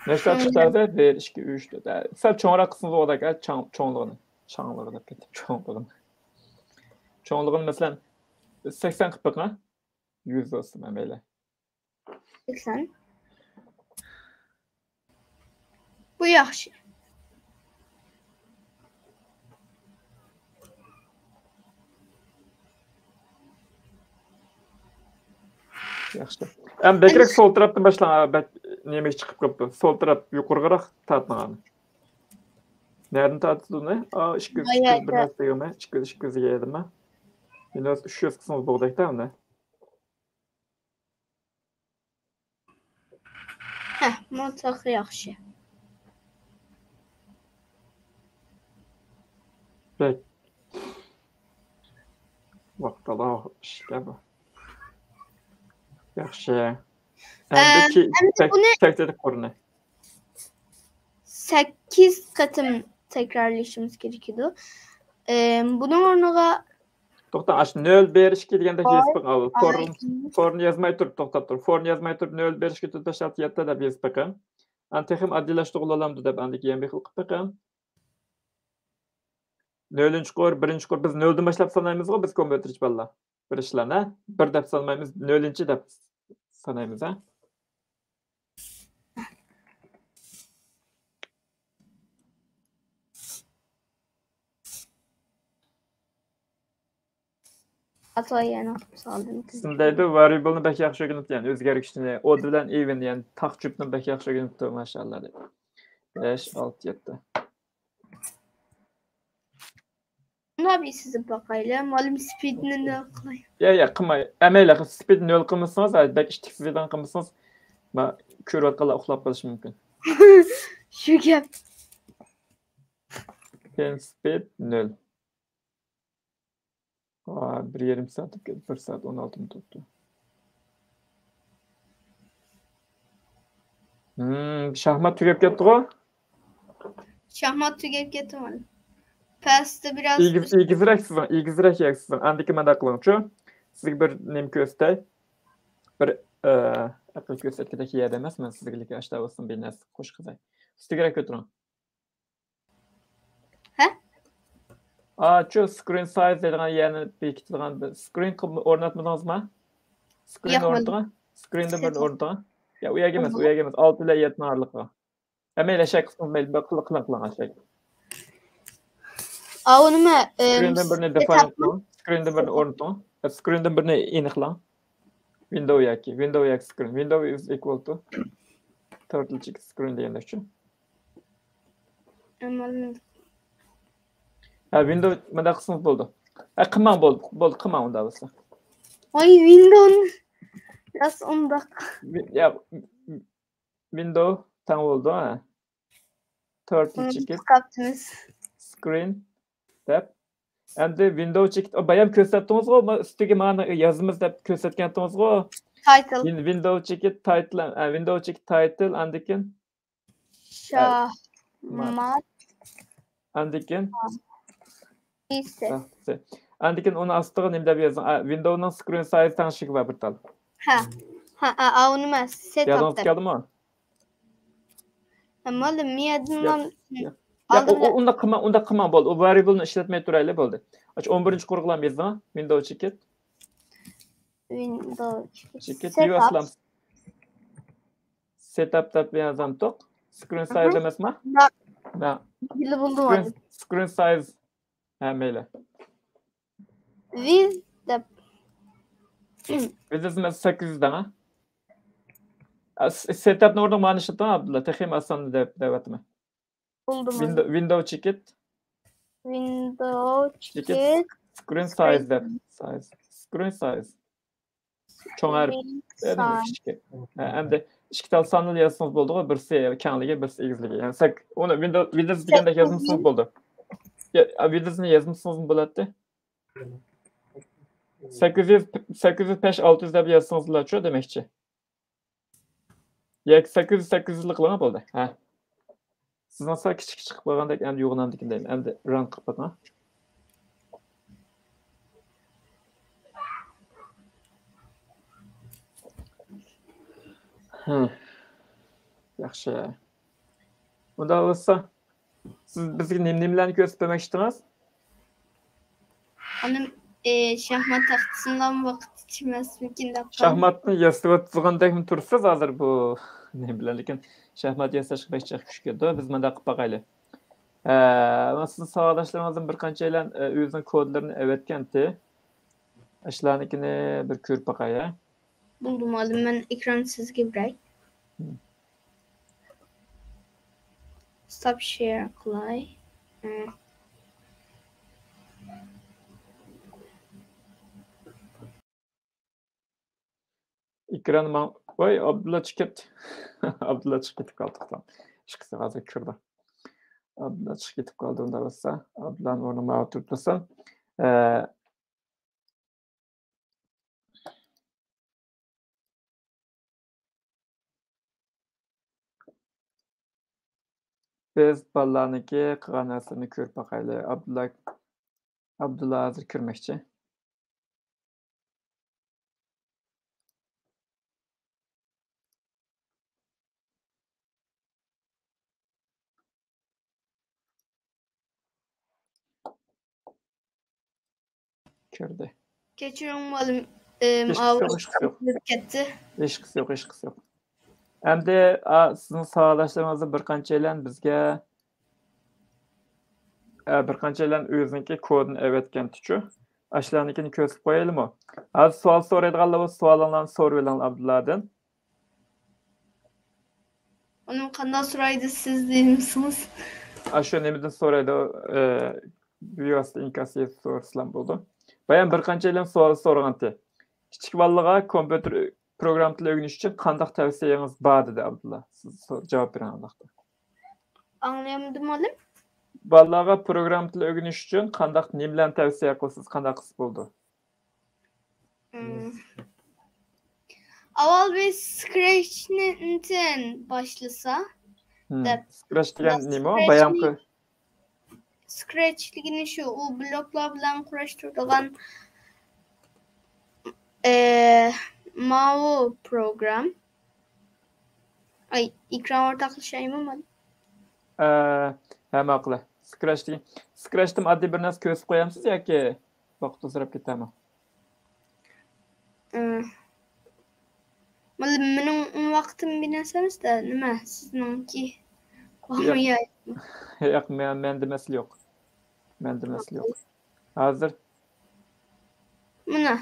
Neşter çıktardı? 1, 2, 3, 4. Sel çoğunrak kısmında o da gel. Çoğunluğunu. Çoğunluğunu da petip. Çoğunluğunu mesela 80 kıpıqına 100 olsun ben böyle. 80. Bu yaxşı. Yaxşı. Bekrek sol taraftan başlan, nemek çıkıp kapı. Sol taraf yukarıgarak tatmağanı. Nereden tatıldı ne? İş göz bir nasıl yeme? İş göz yedim mi? Yine 300 kısmı buğdaydı mı? Mantıqlı yaxşı. Pek. Vaqtala işlə bu. Yaxşı. Əndəki tək qorunu. 8 katım tekrarlayışımız gerekiyordu. Bunun ornuğa Toxta, aş 0 beriş kelgende Facebook al. Forun yazmay tur, toxta tur. Forun yazmay tur 0 beriş ketdi şart yetdi dep Facebook. Antexim addilaşdırılamdı dep andik yembi qılıb baxam. 0-nji qor, 1-nji qor biz 0-dan başlap sanaymız go biz kompüterçi balla. Bir işlana 1 dep sanmaymız 0-nji dep sanaymız ha. atayana saldım. Sindaydı variable'ni bək yaxşı öyrənib, yəni özgərişini, o bilan even, yəni taq cübni bək yaxşı öyrənibdi maşallah. 5 6 7. Nabi sizi bakayla malum speedini ne qılay? Ya, qılmay. Əməylə speed 0 qılmısınız, bək iştiksizdən qılmısınız. Ma kör atqala uxlab qalish mümkün. Şu gap. Pen speed 0. 1,5 saat, 1 saat 16 minut tuttu. Şahmat tügep ketdi go? Şahmat tügep ketdi mal. Pastda biraz İgizrək yaksızın. Andiki mən aqlımçu. Sizə bir nem göstəy. Bir aql göstərgədəki yerdə emas, mən sizə aşağı olsun bir nəsə xoş qızay. Üstəgərək götürün. Şu screen size deyilən yerini bekitilən screen ornatmadınız mı? Screen orada. Screen'de bir orada. Ya uya gelmez. 6 ile 7 ağırlıqı. Əməylə şək qısmı belə qılıq aşağı. Onunla Screen'den birini define qılın. Screen'den birini ornatın. Screen'den birini iniqlan. Window yaki screen. Window is equal to turtle chick screen deyəndə üçün. Window məndə qısmı oldu. Qıman oldu. Qıman onda olsa. Ay Windows biraz onda. Ya Window tam oldu ha. Turtle chick screen dep. Endi window chick bayam körsətdiniz go, üstüge mana yazımız dep körsətkəndiniz go. Title. Window chick title, window chick title andikin. Şahmat. Andikin. İşte. Andikin onu astığı nimdə yazın. Window'un screen size tanışık var bir tal. Onu mən setup. Yadınız gəldi mi? Malum miyadından onda qıman boldu. O variable'ni işletmeye turayla boldu. Aç 11-ci qurğulam yazın. Window chick. Setup dep yazan toq. Screen size emasmi? Dili buldum. Screen size meyle. With the Biz 800'dan ha. Setup orada manışıdan Abdullah. Texim asan devatma. Buldum. Window chick. Screen size dep. Screen size. Çoğ harf. Endi iki tal sanlı yazısınız boldu. Birisi kənliga, birisi egizliga. Yəni onu Windows degende yazmışsınız boldu. Windows'ni yazmışsınız bo'latdi. 805 600 deb yazsangızlar-chu demekçi. Yak 800'lik qilgan bo'ldi. Ha. Siz nasıl kichik chiqib qolgandek endi yo'g'inamdikin deyman. Endi run qilib qo'ydim. Yaxshi. Unda bo'lsa siz bizga nimalarni ko'rsatmoqchisiz? Onun şahmat taxtısından vaqt içməsmikin dep. Şahmatni yasatgandek mi tursiz hozir bu ne bilan lekin şahmat yasash bek kuch keldi. Biz menda qilib baqayli. Sizin savodoshlarımızın bir qanchalar o'zining kodlarini evetgandi. Ishlarnikini bir ko'rib baqay. Buldum aldım ben ekran sizge biray. Stop share qilay. Ekranıma voy Abdulla chiqib Abdulla chiqib ketib qoldi. Hech qilsa hozir kirdi. Abdulla chiqib ketib qoldi unda bo'lsa. Abdullani o'rniga o'tirib tursam, biz balalarniki qilgan narsani ko'rib boqaylik. Abdulla hozir kirmoqchi. Kirdi. Kechiring olim. Hech qisi yo'q. Ketdi. Hech qisi yo'q. Endi sizning savollashlarınızı bir qanchalar bizga bir qanchalar o'ziniki kodini evetgantichu. Ashlarnikini ko'rsatib qo'yaylikmi? Hozir savol so'raydiganlar bo'lsa, savollarni so'rab oling Abdulladan. Onu qanday so'raydi siz deymisiz? Shu nimadan so'raydi? Buyursa inkasiya so'rasam bo'ldi. Bayan bir qanchalar savol so'ragandi. Kichik bolalarga kompyuter program tili o'rganish uchun qanday tavsiyangiz bor dedi Abdulla. Siz javob bering Allohga. Anlayamadım olim. Bolalarga program tili o'rganish uchun qanday nimalarni tavsiya qilasiz? Qanday qilsa bo'ldi? Avval biz Scratch'ten başlasa. Scratch degan nima? Bayamqi Scratch degani shu, u bloklar bilan kurashtiradigan mau program. Ay, ekran o'rtoqlashaymi? Hamma qila. Scratch'dan oddiy bir narsa ko'rsatib qo'yamsiz yoki vaqt uzrab ketami? Mening vaqtim bir narsa emas-da, nima sizningki? Yo'q, menda masala yo'q. Hozir mana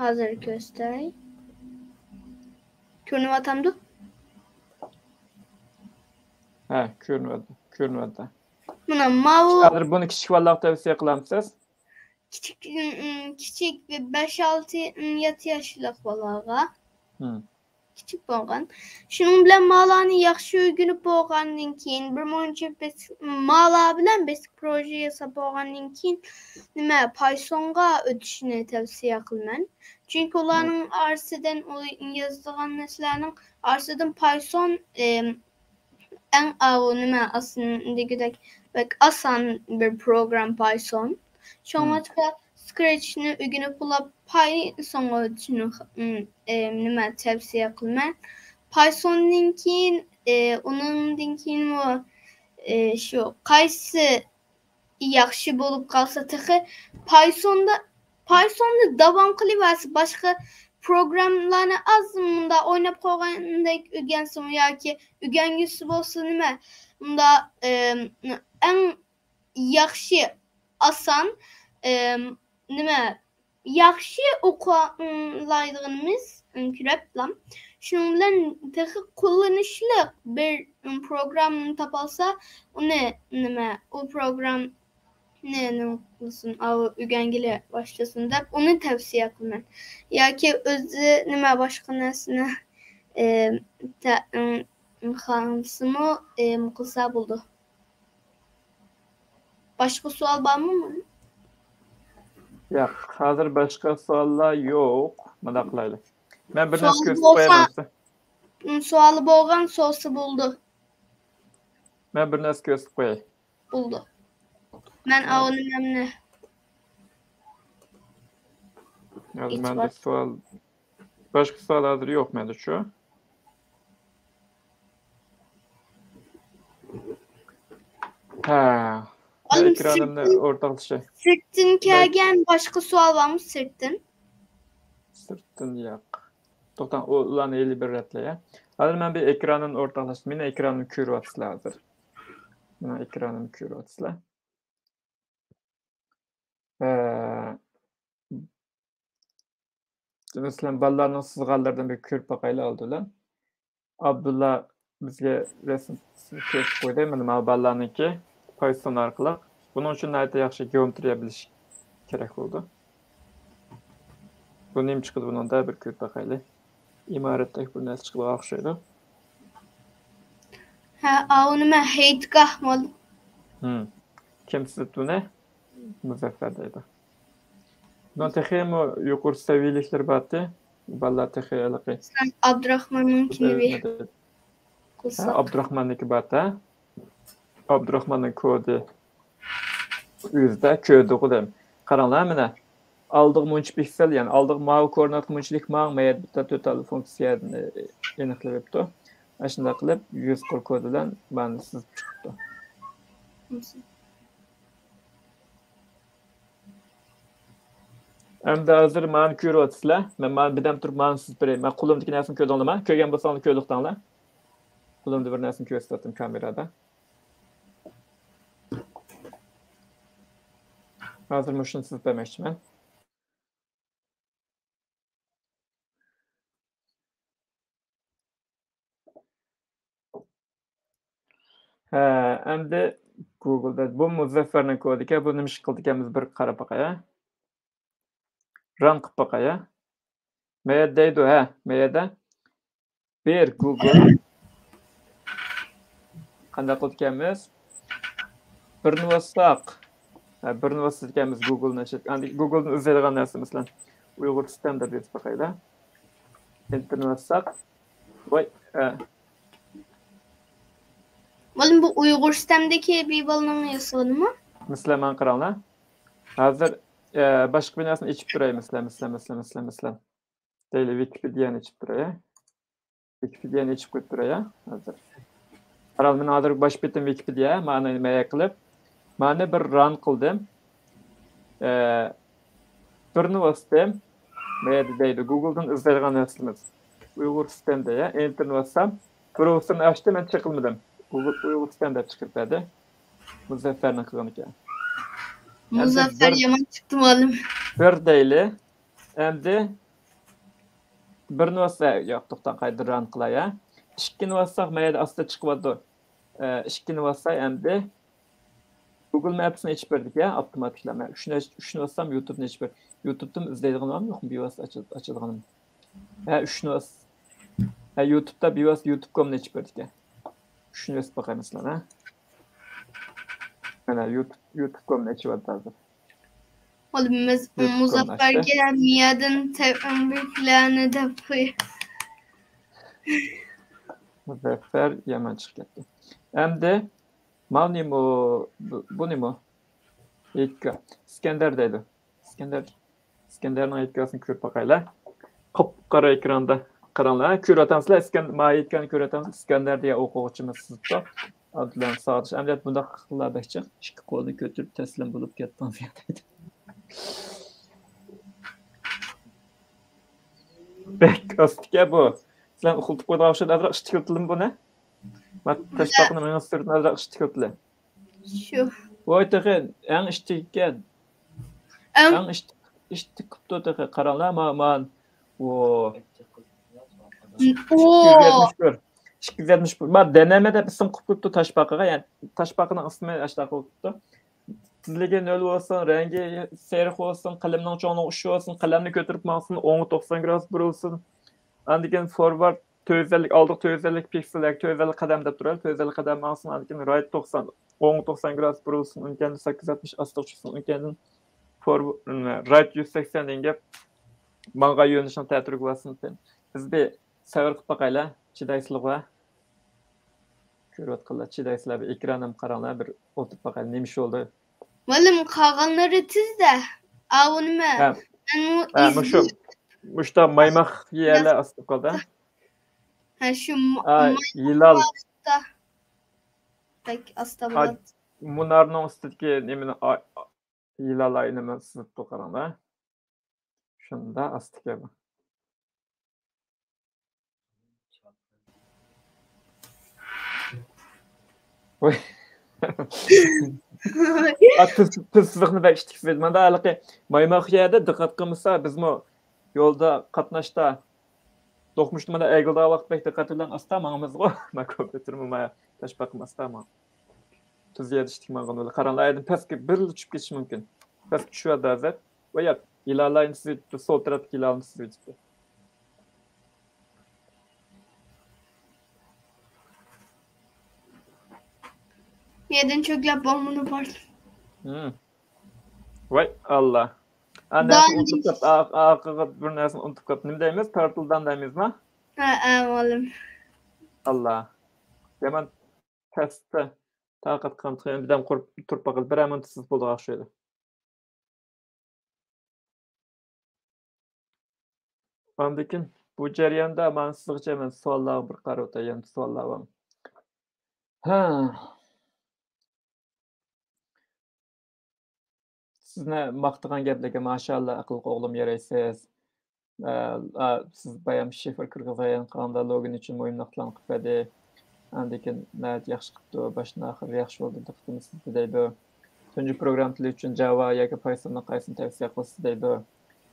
hozir ko'rsatay. Ko'rinayotamdi? Ha, ko'rinadi. Mana mau Hozir buni kichik bolalarga tavsiya qilamsiz? Kichik ve 5-6 yaşlı bolalarga. Kichik bo'lgan. Shuning bilan malani yaxshi o'rganib bo'lgandan keyin birmuncha mala bilan basic proje yasab bo'lgandan keyin nima Pythonga o'tishni tavsiya qilaman. Chunki ularning arsidan yozilgan narsalarning arsidan Python en nima aslidagidek oson bir program Python. Şoňaçka Scratch'ni öňünüp bulup Python'a ötüşni nima tavsiya qilaman. Pythondan keyin undan keyin şu qaysi yaxshi bo'lib qolsa taxi Pythonda davom qilaversa boshqa programlarni az munda o'ynab qo'ygandek o'rgansin yoki o'rgangisi bo'lsa nima unda en yaxshi asan nima yaxshi o'qilaydiganimiz ko'raplam. Shuning bilan texi kullanışlı bir programni topolsa, uni nima u program ne qilsin, o'rgangili boshlasın deb uni tavsiya qilaman. Yoki o'zi nima boshqa narsani xalsimi qilsa bo'ldi. Başka sual var mı? Yo'q, hozir boshqa savollar yo'q. Mana qilaylik. Men bir narsa ko'rsatib qo'yaman. Suali bo'lgan so'si bo'ldi. Men bir narsa ko'rsatib qo'yay. Bo'ldi. Men avonimni. Menda savol boshqa savol hozir yo'q menda shu. Ha. Ekranımni o'rtoqlashay. Sirtdan kelgan boshqa savol bormi sirtdan? Sirtdan yo'q. To'xtan, ularni 51 ratlaya. Hozir men bir ekranimni o'rtoqlashdim. Meni ekranimni ko'ryapsizlar hozir. Mana ekranimni ko'ryapsizlar. Mesela ballarının sızğanlardan bir körp bakayla aldılar. Abdullah bizge resim kesip koydu. Benim ballarınki Python arqılıq. Bunun üçün nədə yaxşı geometriya biliş kerak oldu. Bu neyim çıxdı bunun da bir körp bakayla. İmaretdeki bir nəsə çıxdı oxşaydı. Onu mən heydgah mol. Kimsiz bu ne? Muzaffer'deydi. Non texemo yuqur seviyelikler battı. Ballar texeyalıqı. Sen Abdurrahman'ınkini bir Ha, Abdurrahman'ınki battı. Abdurrahman'ın kodu yüzde köydü qudem. Qaranlar mənə aldıq munç piksel, yəni aldıq mavi koordinat munçlik mağı məyət bitta total funksiyasını eniqləbdi. Aşında qılıb 140 kodudan mən siz çıxdı. Əmdə hazır mən körüyotsizlar. Mən birdən turub mən siz birey. Mən qulumdakı nəsini köydü olma. Köygen bolsanız köydükdanlar. Qulumda bir nəsini göstərdim kamerada. Hazır müşün siz deməkçi mən. Əmdə Google'da bu Muzaffer'nin kodu ki, bunu miş qıldikəmiz bir qara baxaya. Rank bakaya. Meyedeydi ha, meyede. Bir Google. Qanday qilganmiz? Birini bassaq. Birini bassaq Google neşet. Yani Google'un üzerinden narsa mesela Uyghur sistemde bir bakayla. Enter'ini bassaq. Vay. Oğlum bu Uyghur sistemdeki bir balonun yazılı mı? Müslüman kralına. Hazır başka bir narsani içip durayım mesela. Deyli Wikipedia'ni içip duraya. Wikipedia'ni içip koyup duraya. Hazır. Aral men hazır baş betim Wikipedia ma'ni maya qilib, ma'ni bir run qildim. Birini bosdim. Mayda deydi Google'dan izlaydigan narsamiz. Uyghur sistemda ya, enterni bossam, browserni ochdim, men chiqilmadim. Google Uyghur sistemda chiqib berdi. Muzaffer'ni qilgan ekan. Muzaffer yaman çıktı oğlum. Bir deyli. Endi birini bossa yo'q, to'xtan qayda run qilaya. İşkini bassaq mayda asta chiqyapti. İşkini bassa endi Google Maps'ni içip verdik ya, avtomatiklama. Üçünü bassam YouTube'ni içip verdik. YouTube'dan izleydiğin var mı yok mu? Bir vas açıldığını. Üçünü bas. YouTube'da bir vas YouTube.com'ni içip verdik ya. Üçünü bas bakayım mesela. YouTube.com'ni içip verdik hazır. Oğlum Muzaffer gelen miyadın tepembüklerini de yapıyor. Muzaffer yaman çıktı. Hem de mal ne bu ne mi? Etka. İskender'deydi. İskender'in etkasını körüp bakayla. Qara ekranda qaranlar. Köratansızlar ma etkanı köratansız İskender diye o'quvchimiz sizda. Adlan Sadiq. Əməliyat bunda qıllar bəkçə. İki qolunu götürüb təslim bulub getdən fiyatıydı. Bek astıqə bu. Sen oxultup qoyda avşad azraq iştikiltilim bu ne? Taşbaqını mənə sürdün azraq iştikiltilim. Şu. Bu aytıqı ən iştikə. Ən iştikilti təqə qaranlar ma'an. O. 271. Ma denemede bir sım kuputtu taşbaqıga, yani taşbaqının ismi aşağı oldu. Tizligi 0 olsun, rengi seyrik olsun, qalemning çoğunluğu uşu olsun, qalemni götürüp mağsın 10-90 gradus burulsun. Andigen forward 450 aldıq 450 piksel, 450 qadam deb turadi. 450 qadam mağsın, andigen right 90 10-90 gradus burulsun, unkendi 860 astıq çıksın, unkendi right 180 denge manga yönüşün tətir qılasın. Biz bir səvir qıp baqayla, çidaysılığa. Körüp qılla, çidaysılığa bir ekranım qaranlar bir oturup baqayla, neymiş oldu? Oğlum qalğanları tiz də. Avunu mən. Muşta maymaq yerlə astıp qaldı. Şu Yilal. Pek astabalat. Munarның üstüdeki nemini Yilal ayını mən sızıp qaranlar. Şunda astık ya bu. Oy. Tızsızlıqni bək iştik verdim. Məndə əlaqə maymaq yerdə diqqət qılmasa biz yolda qatnaşda doqmuştum da Eagle'da vaqt bekte qatırlan asta mağımız go. Ma kompüterimi ma taş bakım asta ma. Tuz yetiştik mağın öyle. Karanlığa edin pəski bir uçup geçiş mümkün. Pəski şu adazet. Ve ya ilerleyin sizi sol tarafı ilerleyin sizi. 7 çöklep bombunu var. Vay Allah. Annesini unutup kat, ağağı bir nesini unutup kat. Nim deyimiz? Turtle'dan deyimiz mi? Oğlum. Allah. Hemen testte taqat qantığın birden turp bakıl. Bir hemen tısız buldu ağaşıydı. Ondakin bu jarayonda man sizga hemen suallar bir qarab o'tayan suallar var. Ha. Sizni maqtagan gaplarga mashallah aql qo'g'lim yaraysiz. Siz bayam şifr kirgizayan qanda login uchun mo'yinliqlan qiladi. Andikin nat yaxshi qildi, boshdan oxir yaxshi bo'ldi deb siz deydi. Tunji program tili uchun Java yoki Python'ni qaysini tavsiya qilasiz deydi.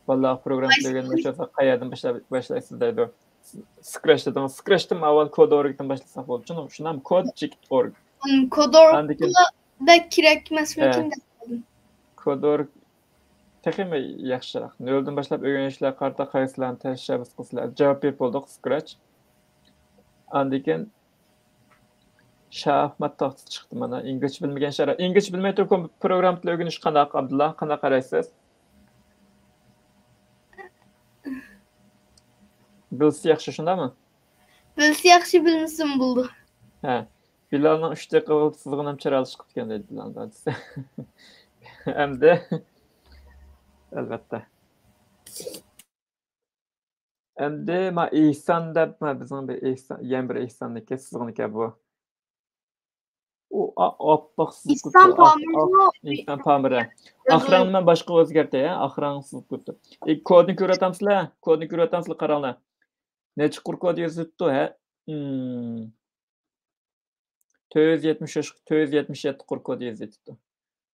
Vallahi program tiliga o'sha qayerdan boshlaysiz deydi. Scratch'dan avval Code.org'dan boshlasak bo'ladi. Chunki shundan Code.org. Code.org'da kerakmas mumkin. Code.org texmi yaxshiroq. Noldan boshlab o'rganishlar qarta qaysilarni tashabbus qilsizlar. Javob berib bo'ldik Scratch. Andikin shaxmat taxti chiqdi mana. Ingliz bilmagan shara. Ingliz bilmay turib program tili o'rganish qanday Abdullah? Qanday qaraysiz? Bilsa yaxshi shundami? Bilsa yaxshi bilmasin bo'ldi. Ha. Bilalning 3 daqiqa sizga ham chiralish qilgan deydi Bilaldan. Endi albatta. Endi ma İhsan deb bizning bir İhsan, yan bir İhsanniki sizniki bu. O oppoq İhsan Pamir. İhsan Pamir. Axranni men boshqa o'zgartay, axransiz ko'rdi. Kodni ko'ratamsizlar? Kodni ko'ratamsizlar qaranglar. Necha kod yozibdi, ha? 477 kod yozibdi.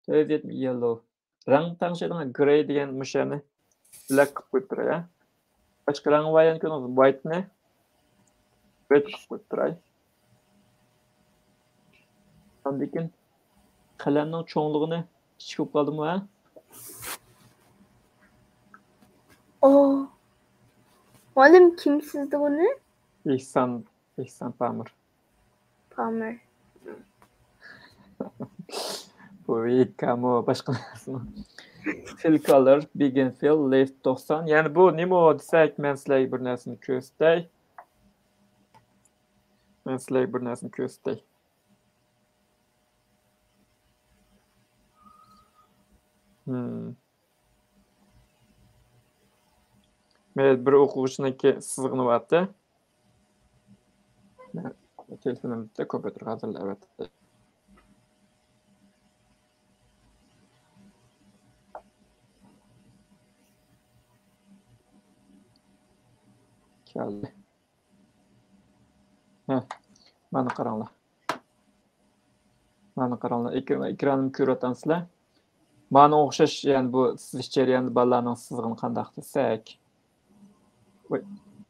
470 yellow. Rang tanışıdığın gray degan müşani black qilib qo'yib turay, ha? Boshqa rang variant ko'ramiz. White ne? Red qilib qo'yib turay. Andikin qalamning cho'ngligini kichik qilib qoldimmi, ha? Oğlum kim sizdi bunu? İhsan Pamir. Pamir. Bu ikamo başqa narsa. Fill color, begin fill, left 90. Yani bu nima desak, men sizlarga bir narsani ko'rsatay. Men bir o'quvchiniki sizg'inyapti. Telefonimda kompyuter hazırlayapti. Geldi. Mana qaranglar. Ekranimni ko'ryapsizlar. Mana o'xshash, ya'ni bu siz jarayonda bolalarning sizig'ini qanday qilsak.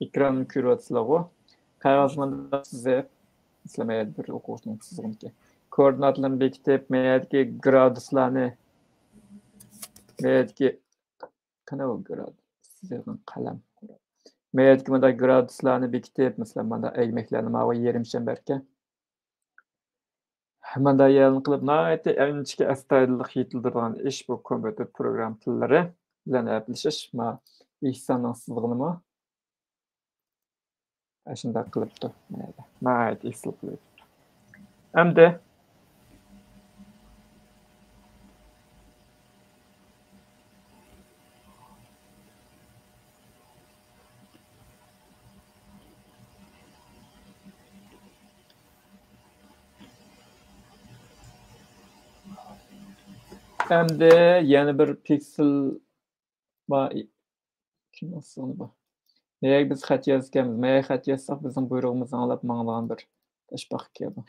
Ekranimni ko'ryapsizlar-ku. Qog'ozimda chizib, islamaydi bir o'quvchining sizig'iniki. Koordinatlarni bekitib, mayadagi graduslarni, mayadagi qanaqa gradus? Sizig'in qalam. Mayadagi mana graduslarni bekitib, masalan, mana egmeklarni mana yerim chambarga. Mana yalın qilib, nayati inchki astoydillik yetildirgan ish bu kompyuter program tillari bilan aplishish. Ma İhsanning sizig'ini shunday qilibdi. Nayati isil qilibdi. Endi yana bir piksel va kim olsun bu. Nega biz xat yozganmiz? Nega xat yozsak bizning buyrug'imizni anglab manglagan bir tashbaq keldi.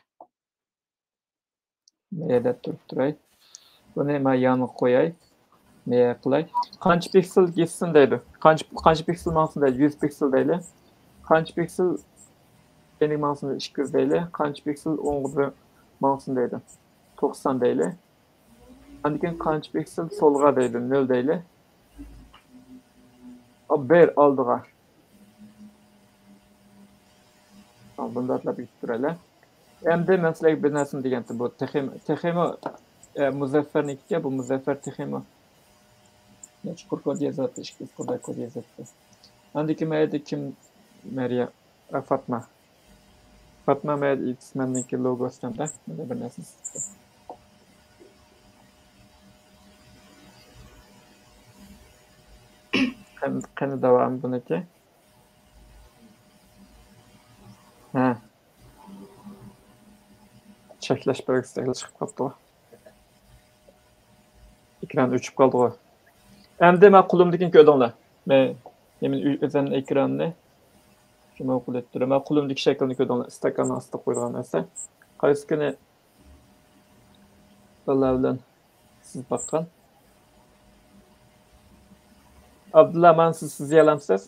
Nega deb turib turay. Buni men yangi qo'yay. Ne qilay? Qancha piksel gitsin deydi. Qancha piksel mansın deydi? 100 piksel deydi. Qancha piksel endi mansın 200 deydi. Qancha piksel 10 mansın deydi. 90 deydi. Andiken qancha piksel solga deydi? 0 deydi. Bir aldığa. Bunda atlab bitirələ. Endi men sizlarga bir narsani degandim. Bu Texemo Muzaffarnikiga, bu Muzaffar Texemo. Neçkur kod yazatdı, ishqiz kodda kod yazatdı. Andiki mayda kim Maria Fatma. Fatma mayda ismanniki logosidan da mana bir narsani. Qani davom buniki. Ha. Cheklash belgisiga chiqib qoldi. Ekran o'chib qoldi. Endi men qo'limdagini ko'rdinglar. Men o'zimning ekranni shuni o'qib o'tiraman. Qo'limdagi shaklni ko'rdinglar. Stakan ostida qo'yilgan narsa. Qaysi kuni bilan siz baqqan. Abdulla, men siz yalamsiz.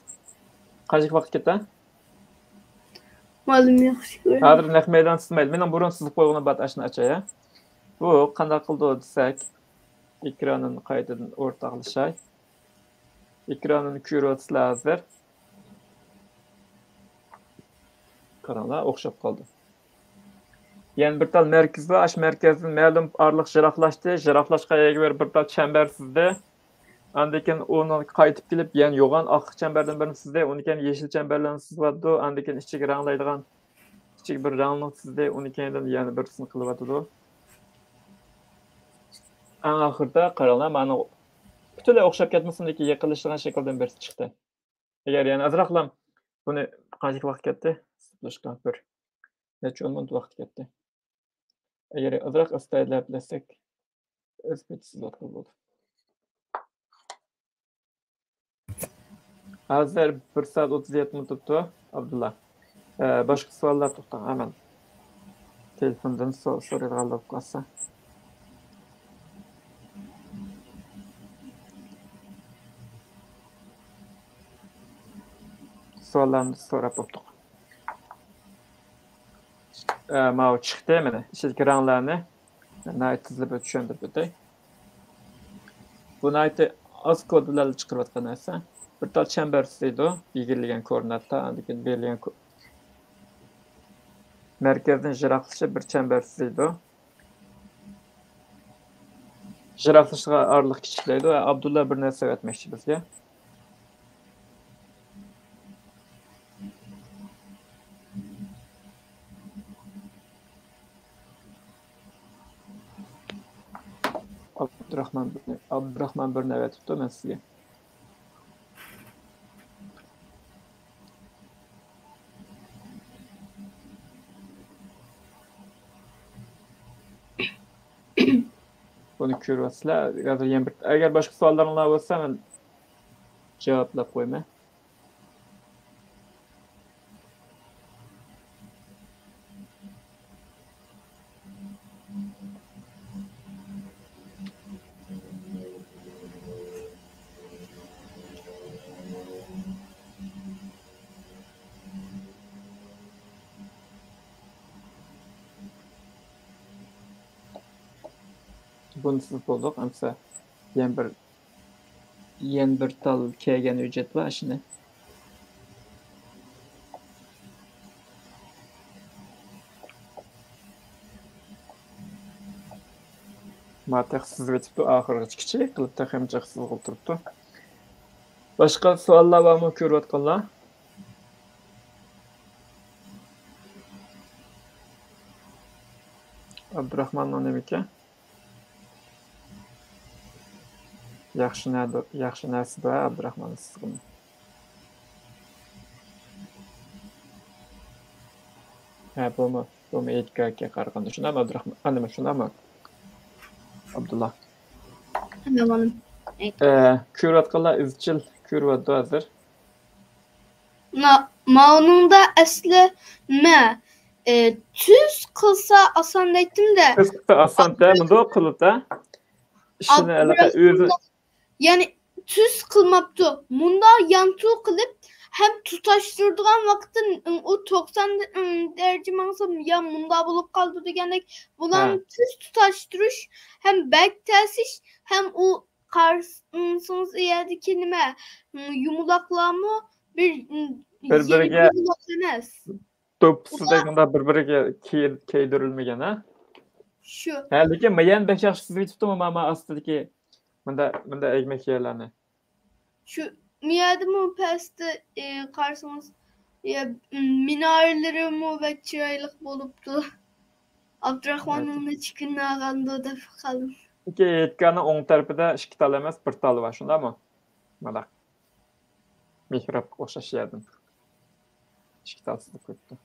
Qancha vaqt ketadi? Malum yaxshi. Hozir naq maydon sizmaydi. Mening burun sizib qo'ygan bat ashni achaya. Bu qanday qildi desak, ekranini qaytadan o'rtaqlashay. Ekranini ko'ryapsizlar hozir. Qaranglar, o'xshab qoldi. Yani bir tal merkez var, aş merkezin ma'lum aralıq jıraqlaşdı. Jıraqlaşqa bir tal çember sizde. Andiken onu qaytib kelib, yani yo'g'an oq çemberden birini sizde, oniken yeşil çemberlerini siz vardı. Andiken içki ranglaydigan kichik bir ranglik sizde, onikendan yani birisini qilib atadi. Eng oxirida qaranglar, mana butunlay o'xshab ketmasindagi yiqilishgan shakldan birisi chiqdi. Agar yani azroqlam buni qancha vaqt ketdi? Siplashga bir necha 10 minut vaqt ketdi. Agar azroq istaylar bilasak, o'zbekisiz o'tib bo'ldi. Hozir 1 soat 37 minut o'tdi, Abdulla. Boshqa savollar to'xtang, hemen. Telefondan so'raydiganlar qolsa. Savollarni so'rab o'tdik. Mana chiqdi mana, ichki ranglarni nayt tizilib tushuntirib o'tay. Bu naytni oz kod bilan chiqarayotgan narsa. Bir tal çember isteydi o, belirlenen koordinatta, andikin belirlenen merkezden jıraqlışı bir çember isteydi o. Jıraqlışığa aralıq kiçikleydi o, Abdullah bir narsa öğretmekçi bizge. Abdurrahman bir nöbet tuttu ben sizge. Bunu ko'ryapsizlar. Agar boshqa savollaringiz bo'lsa, men javoblab qo'yaman. Bunsiz bo'ldik. Amsa yan bir tal kelgan hujjat bor shuni. Mateqsiz o'tibdi, oxirgacha kichik qilib taxamchaqsiz o'tiribdi. Boshqa savollar bormi ko'rayotganlar? Abdurahmonning nimaki? Yaxshi narsa bor Abdurahmon sizga. Ha, bu etkaka qaraganda shunami Abdurahmon? Nima shunami? Abdullah. Tamam. Ko'rayotganlar izchil ko'ryapti hozir. Ma'nunda asli tuz qilsa oson aytdim-da. Tuz qilsa oson-da, bundoq qilib-da. Ishini o'zi Yani tüz kılmaptı. Munda yantı kılıp hem tutaştırdıgan vaktin o 90 derece mansam ya munda bulup kaldı degendek bulan tüz tutaştırış hem bek telsiz hem o karşısınız yerdeki nime yumulaklamı Bir-biriga emas. to'pisi deganda bir-biriga kiydirilmagan ha. Şu. Lekin men bek yaxshi sizga tutdim ama astidagi bunda egmek yerlarni. Şu miyadım pastı karşısınız ya minareleri mu ve çıraylık boluptu. Abdurrahman'ın çıkın ağanda da kalın. İki yetkani o'ng tarafida 2 tal emas, 1 tal var, shundami? Mana. Mihrab o'xshash yerdan. 2 tal sizib ketdi.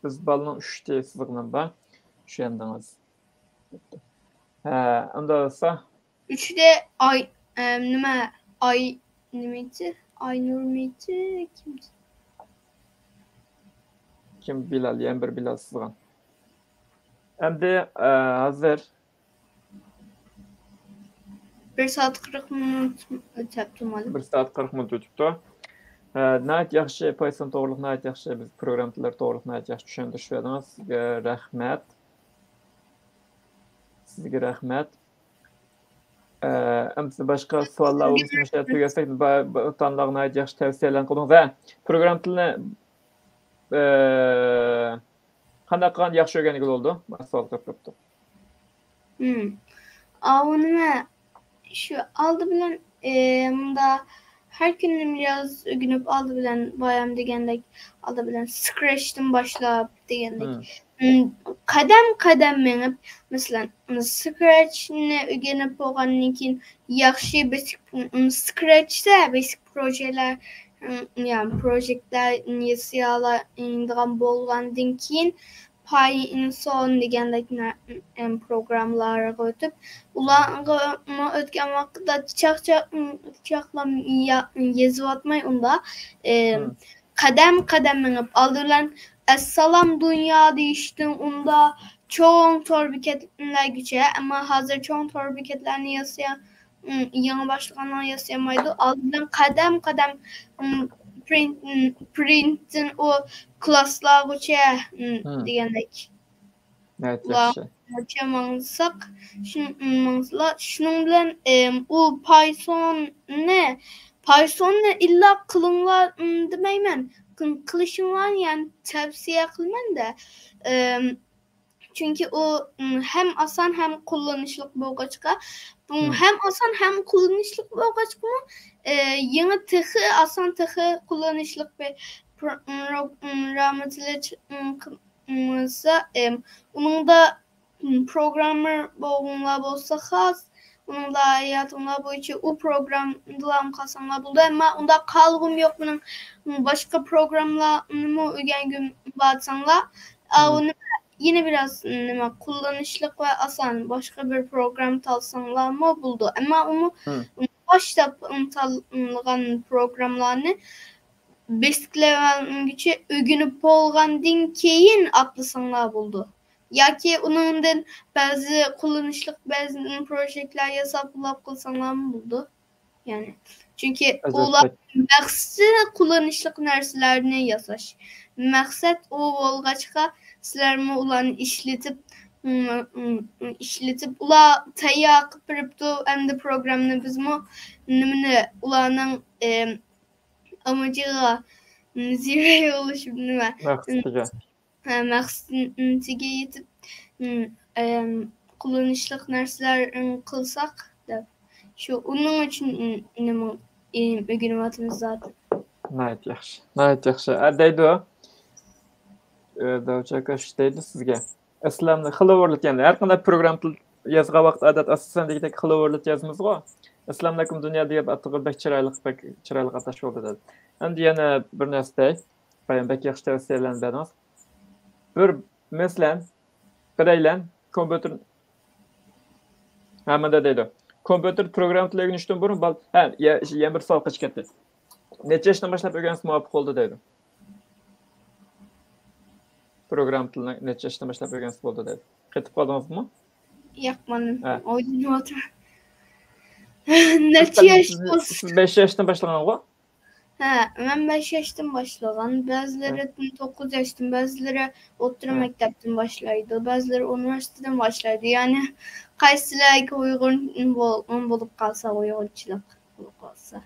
Biz balning 3 ta sizig'ini bor. Shu yandamiz. Unda olsa 3'de ay nima ay nimeti? Aynur miydi? Kimdi? kim Bilal, yan bir Bilal sizgan. Endi hozir 1 saat 40 minut ötüptüm hali. 1 saat 40 minut o'tibdi. Nəhayət yaxşı Python to'g'riliq nəhayət yaxşı biz proqram tilləri to'g'riliq nəhayət yaxşı tushuntirib berdingiz. Sizga rahmat. Sizga rahmat. Endi boshqa savollar bo'lsa, o'sha tugasak, tanlaq nəhayət yaxşı tavsiyalar qildingiz. Proqram tilini qanday qilgan yaxshi o'rgangan bo'ldi? Savol qilibdi. Avunuma şu aldı bilen bunda her gün biraz günüp aldı bilen bayam degendek aldı bilen Scratch'ten başlayıp degendek kadem menip mesela Scratch ne öğrenip oğannikin yaxşı basic Scratch'te basic projeler yani projekler yazıyalar indiğen bolğandan keyin Python degendek programlara ötüp ulanma ötken vakitte çakla yazıp atmayı onda kadem menip aldılan Esselam dünya değiştin onda çoğun torbiketler güce ama hazır çoğun torbiketlerini yazıya yana başlayanlar yazıyamaydı aldılan kadem printin o klaslar güce degendek. Evet, yaxşı. Açamazsak şunun bilen o Python ne illa kılınlar demeymen kılışınlar yani tavsiye kılman da çünkü o hem asan hem kullanışlık bolgaçka hem asan hem kullanışlık bolgaçka yeni tığı asan tığı kullanışlık ve programatiler onun da programmer boğunla bolsa xas onun da hayatımla boyunca o programdan kasanlar buldu ama onda kalgım yok bunun başka programla mı öğrendim batsanla onu yine biraz kullanışlık ve asan başka bir program talsanlar mı buldu ama onu başta talgan programlarını basic level güçü ögünüp bolgandan keyin atlasanlar buldu. Ya ki onundan bazı kullanışlık bazı projeler yasaplap kılsanlar mı buldu? Yani çünkü olar maksat kullanışlık narsalarını yasaş. Maksat o olgaçka sizlerimi ulan işletip ula taya kıpırıptı hem de programını biz mi nimine ulanın amacıga zirveye oluşup nime maksatiga yetip kullanışlık narsalar kılsak da şu onun için nime ögünüvatımız zaten. Nəhayət yaxşı. Nəhayət yaxşı. Deydi o. Davçakaş deydi sizge. Islamda xılavorlik yani her qanday program til yazga vaqt adat asosan degidek xılavorlik yazmız go. İslamdakim dünya diye atığı bek çıraylık ataş oldu dedi. Endi yana bir narsa bayan bek yaxşı tavsiyalar berdiniz. Bir meselen biraylan kompüter hamada deydi. Kompüter program til öğrenişten burun yan bir savol chiqib ketdi. Necha yoshdan boshlab o'rganish muvofiq bo'ldi deydi. Program tilini necha yoshdan boshlab o'rganish bo'ldi deydi. Ketib qoldingizmi? Yo'q, men o'ylayapman. Neçə yaş olsun? Siz 5 yaşdan başlagan Ha, ben 5 yaştan başlagan. Bazıları 9 yaştan, bazıları otura mektepten başlaydı. Bazıları üniversiteden başlaydı. Yani qaysilarga uygun bolup kalsa, uygunçılık bolup kalsa.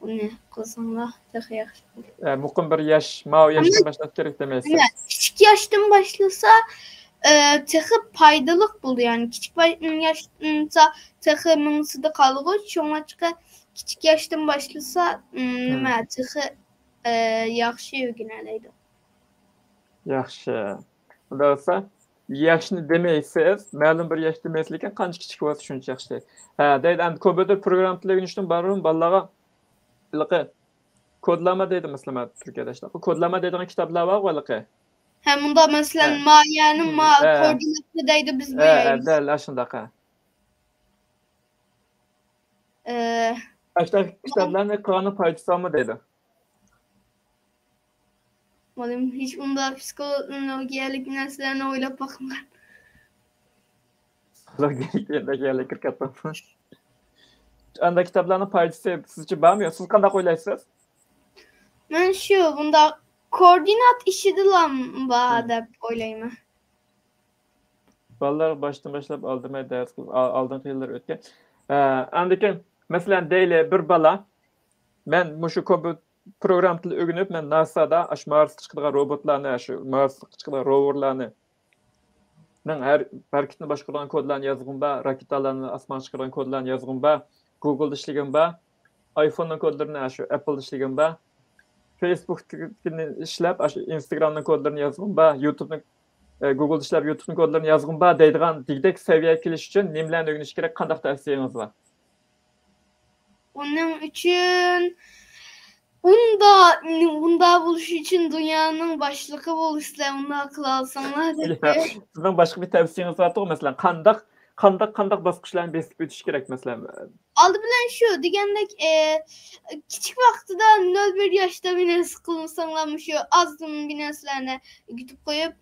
Onu kılsаңlar daha yaxşı. Muqim bir yaş, mavi yaştan başlamak gerek demeysiz. Küçük yaştan başlasa texi paydalık bulu yani. Küçük yaşta texi mınsıda kalığı. Çoğunlukla küçük yaştan başlasa nima texi yaxşı ögünələydi. Yaxşı. Unda olsa yaşını demeysiz, ma'lum bir yaş demeysiz lekin qancha kichik bo'lsa shuncha yaxshi. Ha, deydi, endi kompyuter program tili üçün barım balaga liqi kodlama deydi mesela Türkiye'de işte. Kodlama deydigan kitaplar var liqi. Hem bunda mesela mayanın koordinatı deydi biz boyayız. Del aşındaqa. Aşta kitaplarni qanı payçısı mı deydi? Oğlum hiç bunda psikolojik neslerini oylap bakmam. Psikolojik kirkatmam. Anda kitaplarni payçısı sizce barmı? Siz qanday o'ylaysiz? Ben şu bunda koordinat işidi lan deb o'ylayman. Ballar baştan başlap aldırmaya ders aldığın yıllar ötken. Andikin mesela deyli bir bala men muşu program tili öğrenip men NASA'da aş Mars çıkıdığan robotlarını, aş Mars çıkıdığan roverlarını her hareketini başqaran kodlarını yazgın ba, raketalarını asman çıkaran kodlarını yazgın ba, Google'da işlegen ba, iPhone'un kodlarını aş Apple'da işlegen ba, Facebook'ni işlep aş Instagram'ın kodlarını yazgın ba, YouTube'un Google işlep YouTube'un kodlarını yazgın ba deydigan digdek seviyeye keliş üçün nimlerini öğreniş gerek, qandaq tavsiyeniz var? Onun için Bunda buluş için dünyanın başlığı buluşsa onu akıl alsanlar da. Sizden başka bir tavsiyeniz var mı mesela? Qandaq basqıçlarını besip ötüş gerek mesela? Aldı bilen şu degandek küçük vaqtida 0-1 yaşta bine sıkılmışsanlar şu azdım bineslerine gütüp koyup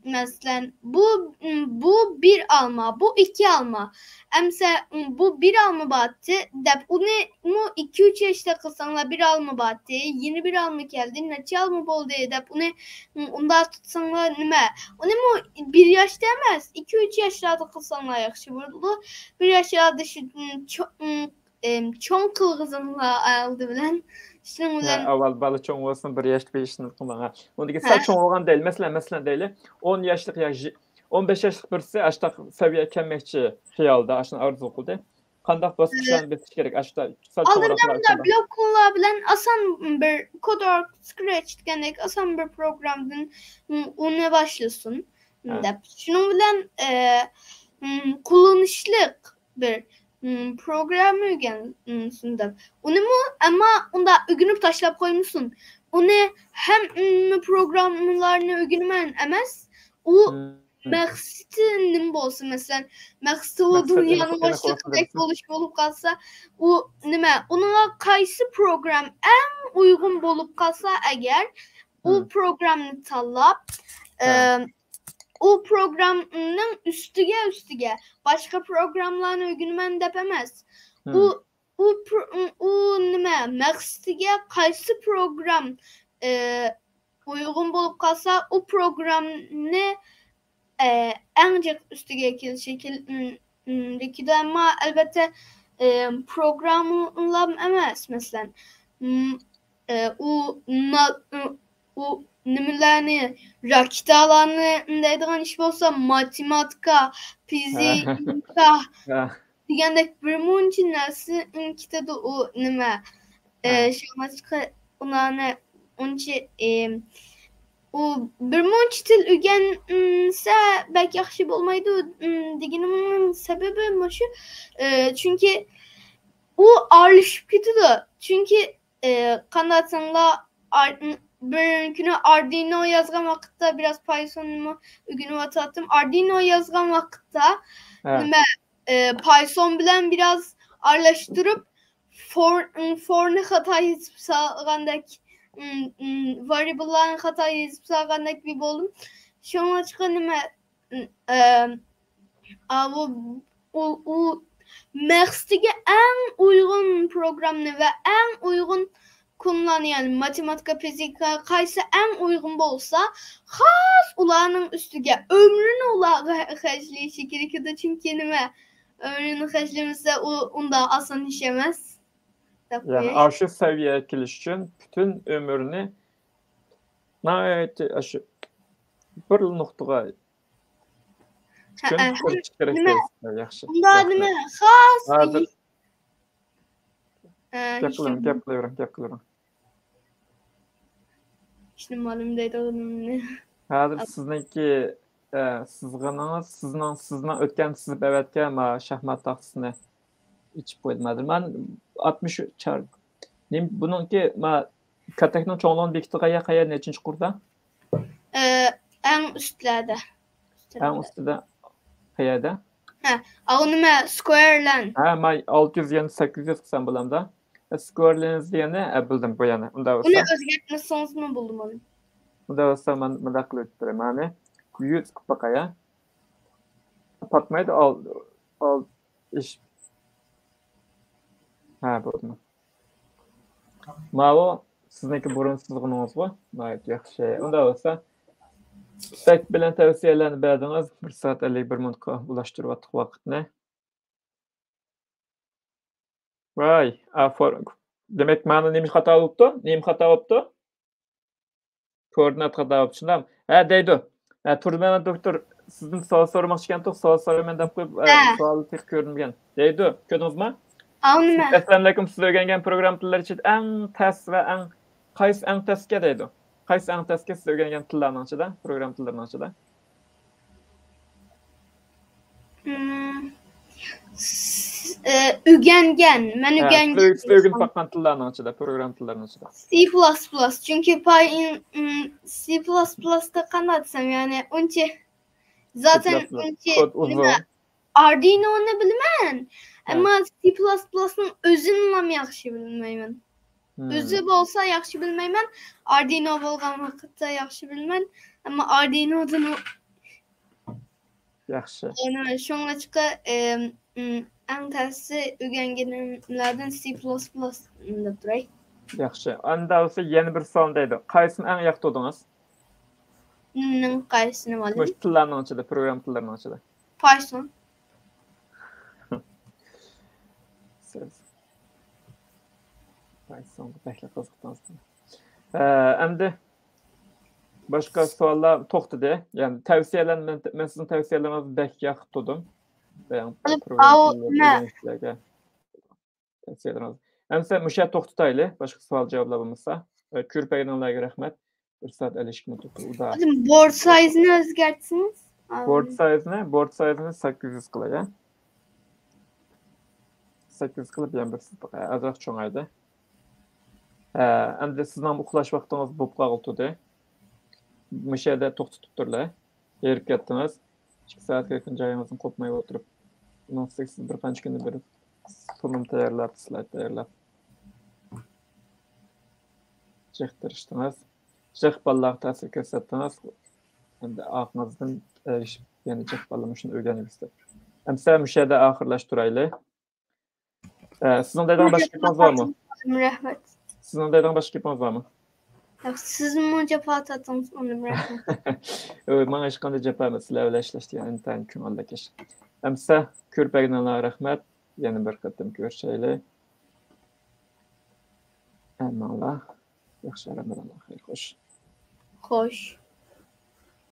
mesela bu bir alma, bu iki alma. Emse bu bir alma battı. Dep onu 2-3 yaşta kılsanlar bir alma battı. Yeni bir alma geldi. Neçe alma boldu. Dep onu onda tutsanlar nime? Onu mu 1 yaş demez. 2-3 yaşlarda kılsanlar yaxşı buldu. 1 yaşlarda çok kılgızınla aldı bilen. Avval balı çoğun olsun 1 yaşlı 5 yaşlı kılmağa. Ondaki sal çoğun olgan değil. Mesela değil. 10 yaşlık ya 15 yaşlık birisi aşta seviye kemmekçi hiyalda aşın arzu kıldı. Qandaq basqıçlarını besiş gerek aşta sal çoğun olgan. Aldırdan blok konular bilen asan bir Coder Scratch degandek asan bir programdan onu başlasın. Şunun bilen kullanışlık bir program öğrensin de. Onu mu ama onda öğrenip taşlap koymuşsun. Onu hem programlarını öğrenmen emez. O məqsədinin bolsun məsələn, məqsədi o dünyanın başlıqdək olub qalsa, o nimə? Ona qaysı program ən uyğun olub qalsa əgər o proqramını tanlab o programın üstüge başka programlarını öğrenmen depemez. O nime məqsədige qaysı program uyğun olub qalsa o programını ancak üstüge şekilde ama elbette programlar emez mesela o nimelerni rakitalarni deydigan iş bolsa matematika, fizika degandek bir muncha narsa kitadi u nima shunga ularni uncha o bir muncha til o'rgansa belki yaxshi bo'lmaydi deganimning sababi mana shu chunki u aralashib ketadi chunki qanday desanglar bir günü Arduino yazgan vakitte biraz Python'umu günü atattım. Arduino yazgan vakitte Python bilen biraz arlaştırıp for'ni hata yazıp sağlandak variable'ların hata yazıp sağlandak bir bolum. Şu an çıkan o məqsədiga ən uyğun proqramını və ən uyğun konularını, yəni matematika, fizika qaysı ən uyğun bolsa, xas ularının üstüge ömrünü ulağı xərcləyişi gerekiyordu. Çünki nimə? Ömrünü xərcləməsə onda asan iş emas. Yani aşı seviyeye geliş için bütün ömrünü aşı bir noktaga yaxşı. Bunda nimə? Xas gap qılıram. İşte malum deydi onun. Hazır sizniki sizden ötken sizip evetke ama şahmat taxtisini içip koymadım. Ben 60 çarp. Bununki kateknin çoğunluğunu bekitiğe kaya neçinci kurda? En üstlerde. En üstlerde kayada? Ağınıma square'len. Ma 600 yani 800 kısan bulam da. Square'leniz diyene bildim bu yana. Bunu özgertmesiniz mi buldum onu? Bunda olsa ben mıdaklı ötürüm. Yani 100 kupa kaya. Patmaydı al iş. Buldum. Mavo sizniki burunsuzluğunuz bu. Gayet yaxşı. Onda olsa pek bilen tavsiyelerini berdiniz. 1 saat 51 minutga ulaştırıp attık vakitini. Vay, aferin. Demek bana neymiş hata oluptu? Neyim hata oluptu? Koordinat hata oluptu. Şundan. Deydi. Turmana doktor sizin soru sormak iken soru sorumen dep koyup sualı tek görünmegen. Deydi. Gördünüz mü? Anladım. Assalamu alaykum. Siz öğrengen program tilleri için en test ve qaysı en testke deydi. Qaysı en testke siz öğrengen tillerinin içinde, program tillerinin içinde? Ügengen. Men ügengen. Siz öğrengen bakman tillerinin içinde, program tillerinin içinde. C++. Çünkü C++'da kanat desem yani önce zaten kod uzun. Arduino'nu bilmem. Ama C++'ın özünü mi yaxşı bilmeymen. Özü bolsa yaxşı bilmeymen. Arduino bolgan vaqtda yaxşı bilmem. Ama Arduino'dan yaxşı. Yani şonga çıqa en tersi öğrengenlerden C++'da duray. Yaxşı. Anda olsa yeni bir sual deydi. Qaysını en yaxşı odunuz? Qaysını var? Bu tillerinin içinde, program tillerinin içinde. Python. Python'da bekle kazıqdan sonra. Endi başka suallar toxtu de. Yani tavsiyeler ben sizin tavsiyelerinizi bek yaxşı tutdum. Yani program tavsiyeleriniz. Endi müşə toxtutaylı. Başka sual cevaplamamızsa. Kürpəyinizə rəhmət. 1 saat 52 minut. Board size'ını özgertsiniz. Board size'ını 800 qılaya. 800 qılıb yəni bir azaq çoğaydı. Endi sizden uxlaş vaxtınız bu qağıltıdı. Müşədə toxtutubdurlar. Yerib getdiniz. 2 saat yakın cayınızın kopmayı oturup siz bir qancha kunda bir sunum tayyorlab, slayd tayyorlab chektirishdingiz. Chex ballarga ta'sir ko'rsatdingiz. Endi aqlingizdan yana chex ballar shuni o'rganibsiz. Amsa müşədə oxirlashtirayli. Sizin deydiğiniz başka gapınız var mı? Rahmet. Sizin deydiğiniz başka gapınız var mı? Siz mi cevap attınız onu rahmet. Bana hiç qanday cevap emas. Sizlar bilan ishlashdi, yani intayin ko'ngilda kesh. Amsa ko'rpaginizga rahmat. Yana bir qatam ko'rishaylik. Amallah. Yaxshi Ramazonlar xayr, xo'sh. Xo'sh.